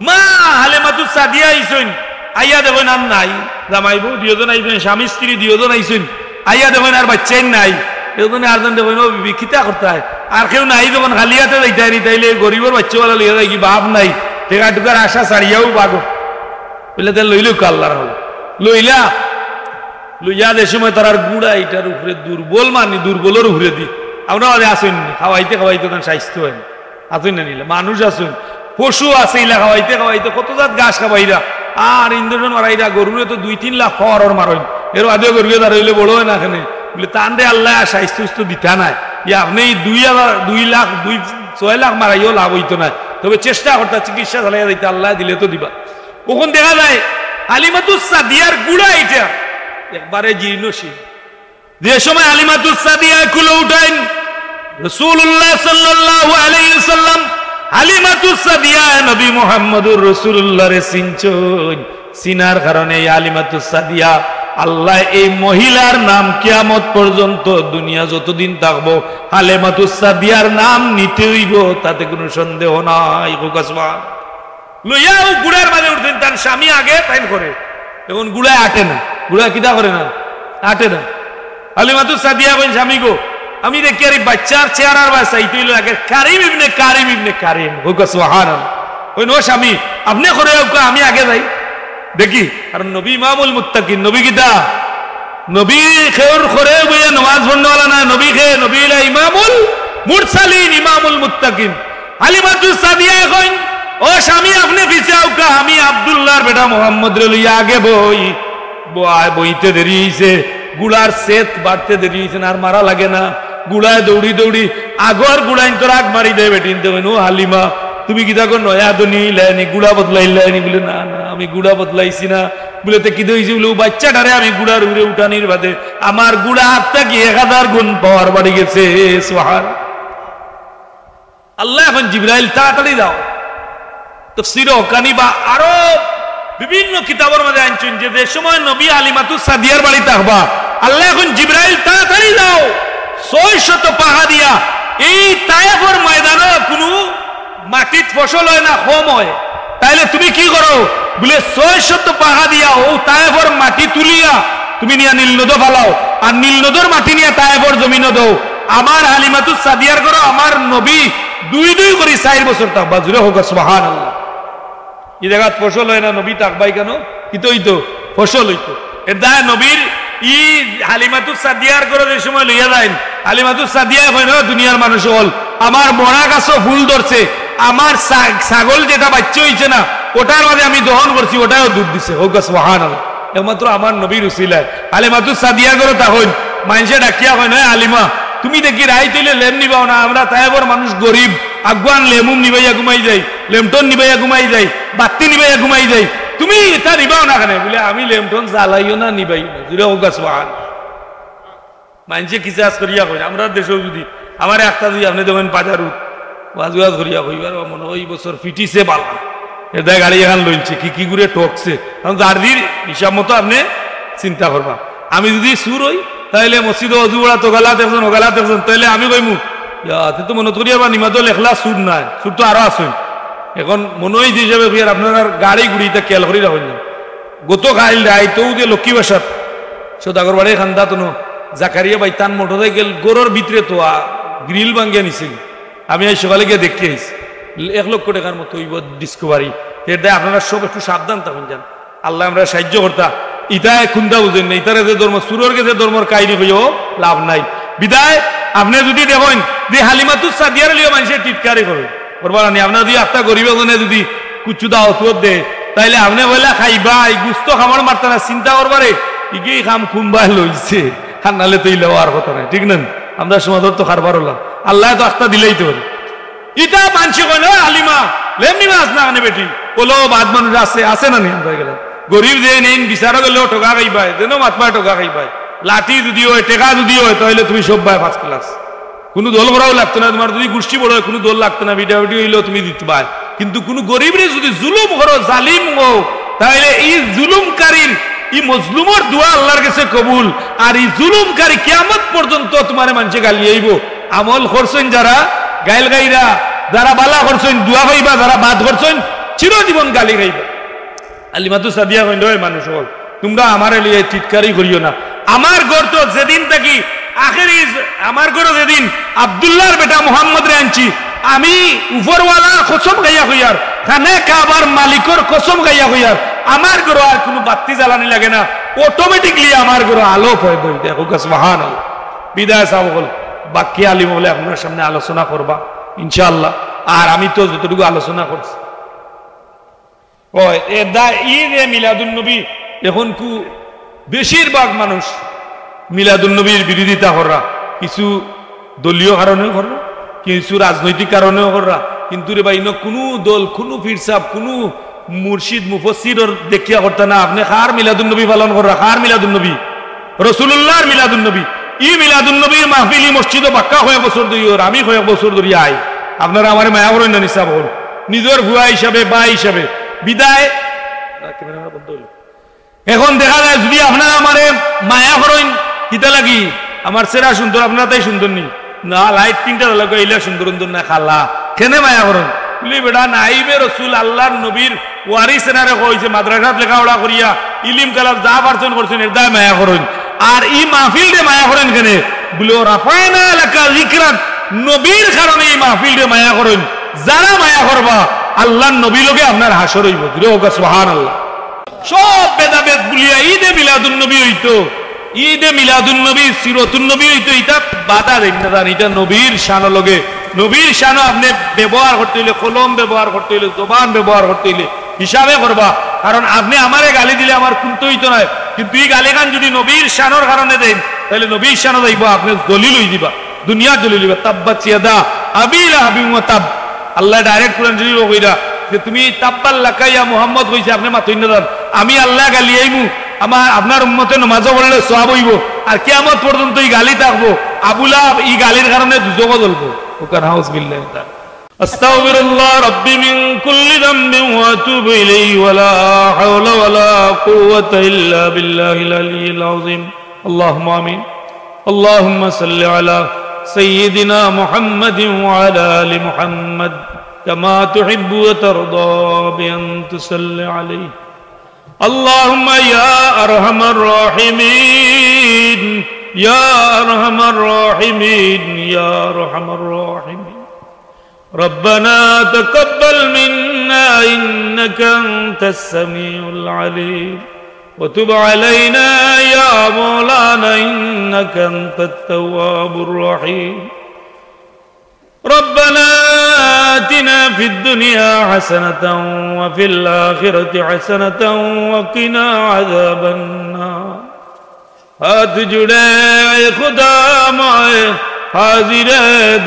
মা হালিমাতুস সাদিয়া আইছেন, আইয়া দেখেন আর নাই, জামাই বউ দুজন আইছেন, স্বামী স্ত্রী দুজন আইছেন, আইয়া দেখেন আর বাচ্চাই নাই, এজন্য আরজন দেখেন ও বিখিতা করতে হয়, আর কেউ নাই যখন খালিয়াতে যাইতে তাইলে গরিবের বাচ্চাওয়ালা লইয়া যায় কি বাপ নাই, টেকা টুকার আশা ছাড়িয়াও বাগো বলে তাই লইলেও কাল্লার হল লইলা লইয়া যে সময় তার গুড়া এটার উপরে দুর্বল মানি দুর্বলের উপরে দি আমরা আসেন খাওয়াইতে খাওয়াইতে স্বাস্থ্য হয় আসেন না নিলে মানুষ আসুন, পশু আছে ইলা খাওয়াইতে খাওয়াইতে কত জাত ঘাস খাওয়াইরা আর ইন্দ্রজন মারাইরা গরুরে তো 2-3 লাখ ফর মারইন এর আদেও গরুয়ে দাঁড়াইলে বড় হয় না এখানে বলে তানরে আল্লাহ স্বাস্থ্য দিতা নাই আপনি 2 লাখ 6 লাখ মারাইও লাভ হইতো না তবে চেষ্টা করতে চিকিৎসা চালাইয়া দিতে আল্লাহ দিলে তো দিবা কখন দেখা যায় হালিমাতুস সাদিয়ার গুড়া এটা একবারে জীর্ণশীল যে সময় হালিমাতুস সাদিয়া কুলে উঠাইন রাসূলুল্লাহ সাল্লাল্লাহু আলাইহি ওয়াসাল্লাম হালিমাতুস সাদিয়া নবী মুহাম্মদুর রাসূলুল্লাহ রে চিনছেন চিনার কারণে হালিমাতুস সাদিয়া আল্লাহ এই মহিলার নাম কিয়ামত পর্যন্ত দুনিয়া যতদিন থাকবো হালিমাতুস সাদিয়ার নাম নিতে হইব তাতে কোনো সন্দেহ নাই সুবহান লইয়াও গুড়ার মাঝে উঠতেন তার স্বামী আগে টাইম করে এখন গুড়ায় আটে না গুড়া কিটা করে না আটে না হালিমাতুস সাদিয়া কইন স্বামী গো আমি দেখি আর বাচ্চার চেহারার বাসাই তুইল আগে কারিম ইবনে কারিম সুবহানাল্লাহ ওই নো স্বামী আপনি করে আমি আগে যাই দেখি আর নবী ইমামুল মুত্তাকিন নবী কিটা নবী খের করে বইয়া নামাজ পড়নেওয়ালা না নবী খে নবী ইমামুল মুরসালিন ইমামুল মুত্তাকিন হালিমাতুস সাদিয়া কইন ও স্বামী আপনি পিছে আউকা আমি আব্দুল্লাহর বেটা মোহাম্মদ রে লইয়া আগে বইতে দেরি হইছে গুড়ার সেত বাড়তে দেরি হইছে আর মারা লাগে না গুড়ায় দৌড়ি দৌড়ি আগর গুড়াইন তোর আগ মারি দেয় বেটিনতে কইন ও হালিমা তুমি কি দেখো নয়া দনি লাইনি গুড়া বদলাইলাইনি বলে না না আমি গুড়া বদলাইছি না বলে তো কি হইছে বলে বাচ্চাটারে আমি গুড়ার উড়ে উঠানির বাদে আমার গুড়া হাতটা কি 1000 গুণ পাওয়ার বাড়ি গেছে সুবহান আল্লাহ এখন জিবরাইল তাড়াতাড়ি দাও তাফসীরে হকানি বা আরো বিভিন্ন কিতাবের মধ্যে আনছেন যে সময় নবী হালিমাতুস সাদিয়ার বাড়ি থাকবা আল্লাহ এখন জিবরাইল তাড়াতাড়ি দাও 600 পাহা দিয়া এই তায়েফের ময়দানে কোনো মাটির ফসল হয় না কম হয় তাইলে তুমি কি করো বলে 600 পাহা দিয়া ও তায়েফের মাটি তুলিয়া তুমি নিয়া নীল নদ ফালাও আর নীল নদর মাটি নিয়া তায়েফের জমিনে দাও আমার হালিমাতুস সাদিয়ার করো আমার নবী 2 করে 4 বছর থাকবা জুড়ে হোক সুবহানাল্লাহ এই জায়গা ফসল হয় না নবী থাকবাই কেন কিন্তু হইতো ফসল হইতো এর দায় নবীর ই হালিমাতুস সাদিয়ার করে যে সময় লইয়া যায় হালিমাতুস সাদিয়া হয় না দুনিয়ার মানুষ হল আমার মরা গাছও ফুল ধরছে আমার ছাগল যেটা বাচ্চা হইছে না ওটার মাঝে আমি দহন করছি ওটাও দুধ দিছে হোক সুবহানাল্লাহ একমাত্র আমার নবীর উসিলায় হালিমাতুস সাদিয়া করে তা হইন মানুষে ডাকিয়া হয় না হালিমা তুমি দেখি রাই তৈলে লেম নিবাও না আমরা তাইবর মানুষ গরিব আগুয়ান লেমুম নিবাইয়া ঘুমাই যাই লেমটন নিবাইয়া ঘুমাই যাই বাত্তি নিবাইয়া ঘুমাই যাই তুমি এটা নিবাও না কেন বলে আমি লেমটন জ্বালাইও না নিবাই না জুড়ে হোক সুবহান মানুষে কিসাস করিয়া কই আমরা দেশেও যদি আমার একটা যদি আপনি দেখেন বাজারু ওয়াজ করিয়া কইবার মনে ওই বছর ফিটিছে বালা এটা গাড়ি এখান লইছে কি করে টকছে কারণ দার্দির হিসাব মতো আপনি চিন্তা করবা আমি যদি সুর হই তাইলে মসজিদে অজু বড়া তো গালাত একজন তাইলে আমি কইমু তো মনে করিয়া বা নিমাতো লেখলা সুর নাই সুর তো আরো আসুন এখন মনে হয় হিসাবে আপনার গাড়ি গুড়িটা খেয়াল করি রাখুন না গত গাইল রাইতেও যে লক্ষ্মী বাসাত সদাগর বাড়ি খান্দা তো জাকারিয়া বাই তান মোটরসাইকেল গরুর ভিতরে তো গ্রিল ভাঙ্গিয়া নিছিল আমি এই সকালে গিয়ে দেখতে আইছি 1 লক্ষ টাকার মতো হইব ডিসকভারি এর দায় আপনারা সব একটু সাবধান থাকুন যান আল্লাহ আমরা সাহায্য করতা ইতায় খুন্দা বুঝেন না ইতারে যে ধর্ম সুরের গেছে ধর্মর কাহিনী হইও লাভ নাই বিদায় আপনি যদি দেখেন যে হালিমাতুস সাদিয়ার লিও মানুষের টিটকারি করবা না আপনার যদি আপনার গরিব যদি কুচু দাও তোর দে তাইলে আপনি বলে খাইবা গুস্ত খামার মারতে না চিন্তা করবারে ইগেই খাম খুম্বাই লইছে আর নালে তো ইলেওয়ার কথা নাই ঠিক না আমরা সমাজর তো খারবার হলাম আল্লাহ তো আস্তা দিলেই তো ইটা মানছে কয় না হালিমা লেমনি মাছ না আনে বেটি বলো বাদ মানুষ আছে না নি আমরা গেলাম গরিব যে নেই বিচারও গেলেও টোকা খাইবাই যেন মাতমায় টোকা খাইবাই লাঠি যদি হয় টেকা যদি হয় তাহলে তুমি সব বাই ফার্স্ট ক্লাস কোনো দোল করাও লাগতো না তোমার যদি গোষ্ঠী বড় হয় কোনো দোল লাগতো না ভিডিও হইলেও তুমি দিতে পার কিন্তু কোনো গরিবরে যদি জুলুম করো জালিম হো তাহলে এই জুলুমকারীর এই মজলুমর দোয়া আল্লাহর কাছে কবুল আর এই জুলুমকারী কিয়ামত পর্যন্ত তোমার মানুষে গালি আইব আমল করছেন যারা গাইল গাইরা যারা বালা করছেন দোয়া পাইবা যারা বাদ করছেন চিরজীবন গালি গাইবা হালিমাতুস সাদিয়া কইল মানুষ হল তোমরা আমার লিয়ে চিৎকারই করিও না আমার ঘর তো যেদিন থাকি আখেরি আমার ঘরে যেদিন আব্দুল্লাহর বেটা মুহাম্মদ রে আনছি আমি উপরওয়ালা কসম গাইয়া হইয়ার খানে কাবার মালিকর কসম গাইয়া হইয়ার আমার ঘরে আর কোনো বাতি জ্বালানি লাগে না অটোমেটিকলি আমার ঘরে আলো পয় দই দেখো সুবহানাল্লাহ বিদায় সাহেব বল বাকি আলিম বলে আপনার সামনে আলোচনা করবা ইনশাআল্লাহ আর আমি তো যতটুকু আলোচনা করছি কয় ঈদে মিলাদুন নবী এখন কু বেশিরভাগ মানুষ মিলাদুন নবীর বিরোধিতা করা, কিছু দলীয় কারণেও করা, কিছু রাজনৈতিক কারণেও করা, কিন্তু রে ভাই কোনো দল, কোনো ফিরসাব, কোনো মুর্শিদ মুফসির দেখিয়া করতে না। আপনি কার মিলাদুন নবী পালন করা? কার মিলাদুন নবী? রাসূলুল্লাহর মিলাদুন নবী। ই মিলাদুন নবীর মাহফিল মসজিদে বাক্কা কয়েক বছর ধরে, আমি কয়েক বছর ধরে আই। আপনারা আমার মায়া করেন না নিসাব হল নিজের ভুয়া হিসাবে বা হিসাবে বিদায়। এখন দেখা যায় যদি আপনারা আমার মায়া করেন কিতা লাগি আমার সেরা সুন্দর, আপনারা তাই সুন্দর নি না, লাইট তিনটা লাগে এইলা সুন্দর সুন্দর না খালা কেনে মায়া করেন বলি বেটা নাইবে রসুল আল্লাহর নবীর ওয়ারিস এনারে কইছে মাদ্রাসাত লেখাপড়া করিয়া ইলিম কালাম যা পারছেন করছেন এর দায় মায়া করেন। আর ই মাহফিল দে মায়া করেন কেনে বলে রাফায়না লাকা যিকরাক, নবীর কারণে এই মাহফিল দে মায়া করেন। যারা মায়া করবা আল্লাহর নবী লোকে আপনার হাসর হইব। সুবহানাল্লাহ। সব ভেদাভেদ বলিয়া ঈদে মিলাদুন নবী হইতো, ঈদে মিলাদুন নবী সিরাতুন নবী হইতো, এটা বাধা দেন না জানি, এটা নবীর শান লগে। নবীর শান আপনি ব্যবহার করতে হইলে, কলম ব্যবহার করতে হইলে, জবান ব্যবহার করতে হইলে হিসাবে করবা। কারণ আপনি আমারে গালি দিলে আমার কুনতে হইতো না, কিন্তু এই গালি গান যদি নবীর শানোর কারণে দেন তাহলে নবীর শানও যাইব, আপনি দলিল হই দিবা, দুনিয়ার দলিল হইবা। তাব্বাত ইয়াদা আবি লাহাবিন ওয়া তাব। আল্লাহ ডাইরেক্ট কোরআন শরীফে কইরা যে তুমি তাব্বাল লাকা ইয়া মুহাম্মদ কইছে, আপনি মাথুই না দেন। আমি আল্লাহ গালি আইমু, আমার আপনার উম্মতে নামাজও পড়লে সওয়াব হইব, আর কিয়ামত পর্যন্ত এই গালি থাকবো। আবু লাহাব এই গালির কারণে দুজকে জ্বলবো। ওকার হাউস বিল্লাহি তাআলা। আস্তাগফিরুল্লাহ রাব্বি মিন কুল্লি যামবিন ওয়া আতুবু ইলাইহি ওয়া লা হাওলা ওয়া লা কুওয়াতা ইল্লা বিল্লাহিল আলিয়্যিল আযীম। আল্লাহুম্মা আমিন। আল্লাহুম্মা সাল্লি আলা সাইয়্যিদিনা মুহাম্মাদিন ওয়া আলা আলি মুহাম্মাদ কামা তুহিব্বু ওয়া তারদা বিআন তুসাল্লি আলাইহি। اللهم يا أرحم الراحمين يا أرحم الراحمين يا أرحم الراحمين ربنا تقبل منا إنك أنت السميع العليم وتب علينا يا مولانا إنك أنت التواب الرحيم ربنا آتنا في الدنيا حسنة وفي الآخرة حسنة وقنا عذاب النار हाथ जुड़े खुदा माए हाजिर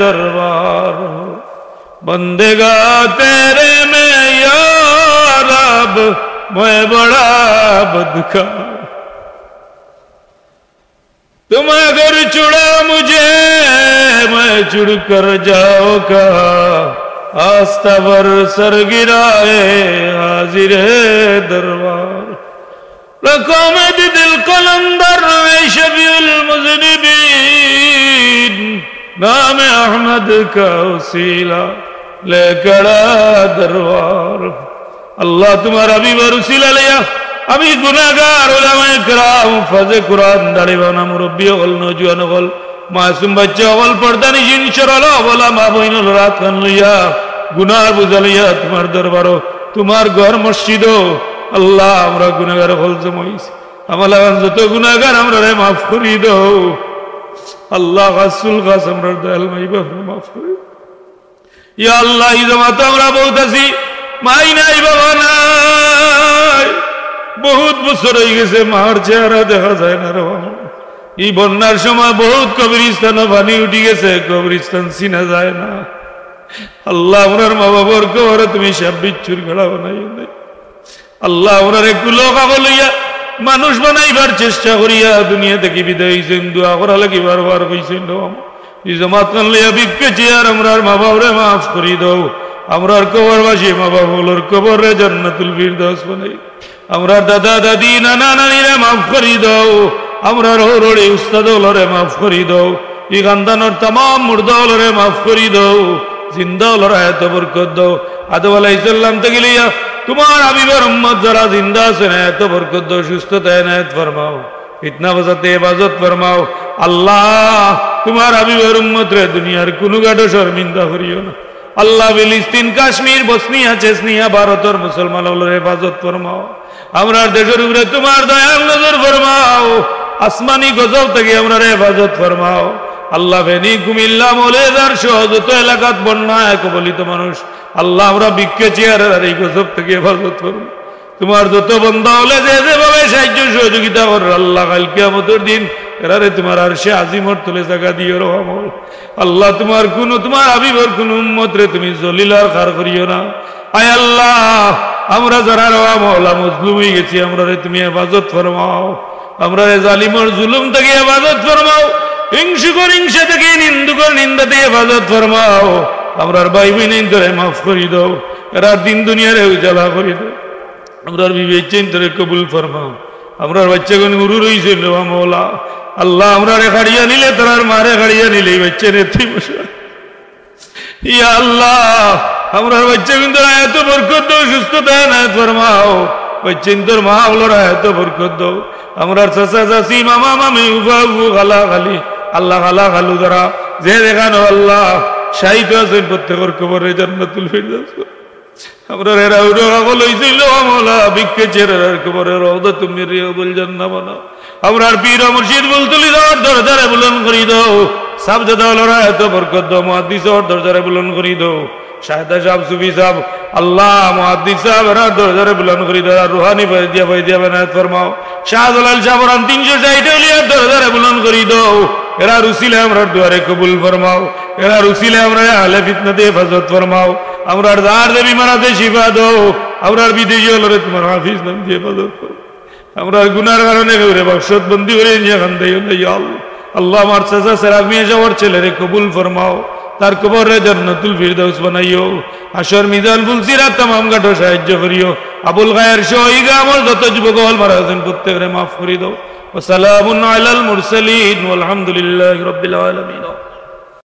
दरबार बंदेगा तेरे में या रब मैं बड़ा बदकार तुम अगर चुड़ा मुझे मैं चुड़ कर जाऊंगा आस्था पर सर गिराए हाजिर दरबार रखो में दिल कलंदर शबीउल मुज़निबीन नाम अहमद का उसीला लेकर दरबार अल्लाह तुम्हारा भी वसीला लिया अभी गुनाहगार उलमाए किराम फज़े कुरान दाढ़ीवाना मुरब्बी हल नौजवान हल मासूम बच्चा हल पर्दा निशिन शराला बोला माँ बहन रात खान लिया गुनाह बुझा लिया तुम्हार दरबारो तुम्हार घर मस्जिदो अल्लाह हमरा गुनाहगार हल जमाइस हमारा যত গুনাহগার আমরা রে maaf করি দাও আল্লাহ রাসূল গাছ আমরা দয়াল মাইবা maaf করি ইয়া আল্লাহ এই জামাতে আমরা বহুত আছি মাই নাই বাবা নাই বহুত বছর হয়ে গেছে মার চেহারা দেখা যায় না রে এই বন্যার সময় বহুত কবরস্থান পানি উঠে গেছে কবরস্থান চিনা যায় না আল্লাহ ওনার মা বাবার কবরে তুমি সব বিচ্ছুর গড়া বানাইও না আল্লাহ ওনার একটু লোক লইয়া মানুষ বানাইবার চেষ্টা করিয়া দুনিয়া থেকে বিদায় হইছেন দোয়া করা লাগি বারবার কইছেন এই জামাত কান লইয়া বিকেছি আর আমরার মা বাবারে মাফ করি দাও আমরার কবরবাসী মা বাবার কবরে জান্নাতুল ফিরদাউস বানাই আমরার দাদা দাদি নানা নানিরে মাফ করি দাও আমরার হরড়ি উস্তাদ হলরে মাফ করি দাও এই খানদানের तमाम মুর্দা হলরে মাফ করি দাও জিন্দা হলরে এত বরকত দাও আদম আলাইহিস সালাম থেকে লিয়া तुम्हार हबीबर उम्मत जरा जिंदा से तो बरकत दो सुस्तता इनायत फरमाओ इतना वजत इबादत फरमाओ अल्लाह तुम्हार हबीबर उम्मत रे दुनियार कुनु गाडो शर्मिंदा करियो ना अल्लाह फिलिस्तीन काश्मीर बसनिया चेसनिया भारत और मुसलमान रे हिफाजत फरमाओ हमरार देशेर उपरे तुम्हार दयाल नजर फरमाओ आसमानी गजब থেকে हमरार हिफाजत फरमाओ আল্লাহ ফেনী কুমিল্লা মৌলেদার সহ যত এলাকাত বন্যা কবলিত মানুষ আল্লাহ আমরা বিক্ষে চেয়ারের আর এই গজব থেকে হেফাজত করুন তোমার যত বান্দা হলে যে যেভাবে সাহায্য সহযোগিতা করো আল্লাহ কাল কিয়ামতের দিন এরারে তোমার আরশে আজিমর তুলে জায়গা দিও রহমত আল্লাহ তোমার হাবিবের কোন উম্মত রে তুমি জলিলার খার করিও না আয় আল্লাহ আমরা যারা রওয়া মওলা মজলুম হয়ে গেছি আমরা রে তুমি হেফাজত ফরমাও আমরা রে জালিমর জুলুম থেকে হেফাজত ফরমাও হিংসুকর হিংসা থেকে নিন্দুকর নিন্দা থেকে হেফাজত ফরমাও আমরার ভাই বোন ধরে মাফ করি দাও এরা দিন দুনিয়ারে উজালা করি দাও আমরার বিবেক চিন্তরে কবুল ফরমাও আমরার বাচ্চাগুন গুরু রইছে রওয়া মওলা আল্লাহ আমরা রে খাড়িয়া নিলে তার মারে খাড়িয়া নিলে বাচ্চা নেত্রী বসে ইয়া আল্লাহ আমরার বাচ্চা কিন্তু এত বরকত দাও সুস্থতা এনায়েত ফরমাও বাচ্চিন্তর মা হলোর এত বরকত দাও আমরার চাচা চাচি মামা মামি উফা উফু খালা খালি আল্লাহ খালা খালু যারা যে দেখানো আল্লাহ শাহিদ আছেন প্রত্যেকের কবরে জান্নাতুল ফিরদাউস আমরা এরা উড়ো আগল হইছিল আমলা বিকে চেরার কবরে রওদা তুমি রিয়াবুল জান্নাহ বানাও আমরার পীর মুর্শিদ বুলতুলি দাও দরজারে বুলন্দ করি দাও সাবজাদা হলোরা এত বরকত দাও মুহাদ্দিস ওর দরজারে বুলন্দ করি দাও শাহেদা সাহেব সুফি সাহেব আল্লাহ মুহাদ্দিস সাহেব এরা দরজারে বুলন্দ করি দাও রুহানি ভাইদিয়া বানায়াত ফরমাও শাহদুলাল সাহেব 360 ওলিয়ার দরজারে বুলন্দ করি দাও এরা রুসিলে আমরার দুয়ারে কবুল ফরমাও এরা রুসিলে আমরা আহলে ফিতনাতে হেফাজত ফরমাও আমরার দার দেবী মারাতে শিফা দাও আমরার বিদেশী হলরে তোমার হাফিজ নাম দিয়ে হেফাজত করো আমরার গুনার কারণে গৌরে বখশত বন্দি করে নিয়ে খান দেয় ইয়া আল্লাহ আমার চাচা সেরাগ মিয়া যাওয়ার ছেলেরে কবুল ফরমাও তার কবরে জান্নাতুল ফিরদাউস বানাইও হাসর মিজান ফুলসিরাত तमाम গাটো সাহায্য করিও আবুল গায়ের সহিগা আমার যত যুবক হল মারা গেছেন প্রত্যেকরে মাফ করে দাও ওয়া সালামুন আলাল মুরসালিন ওয়াল হামদুলিল্লাহি রাব্বিল আলামিন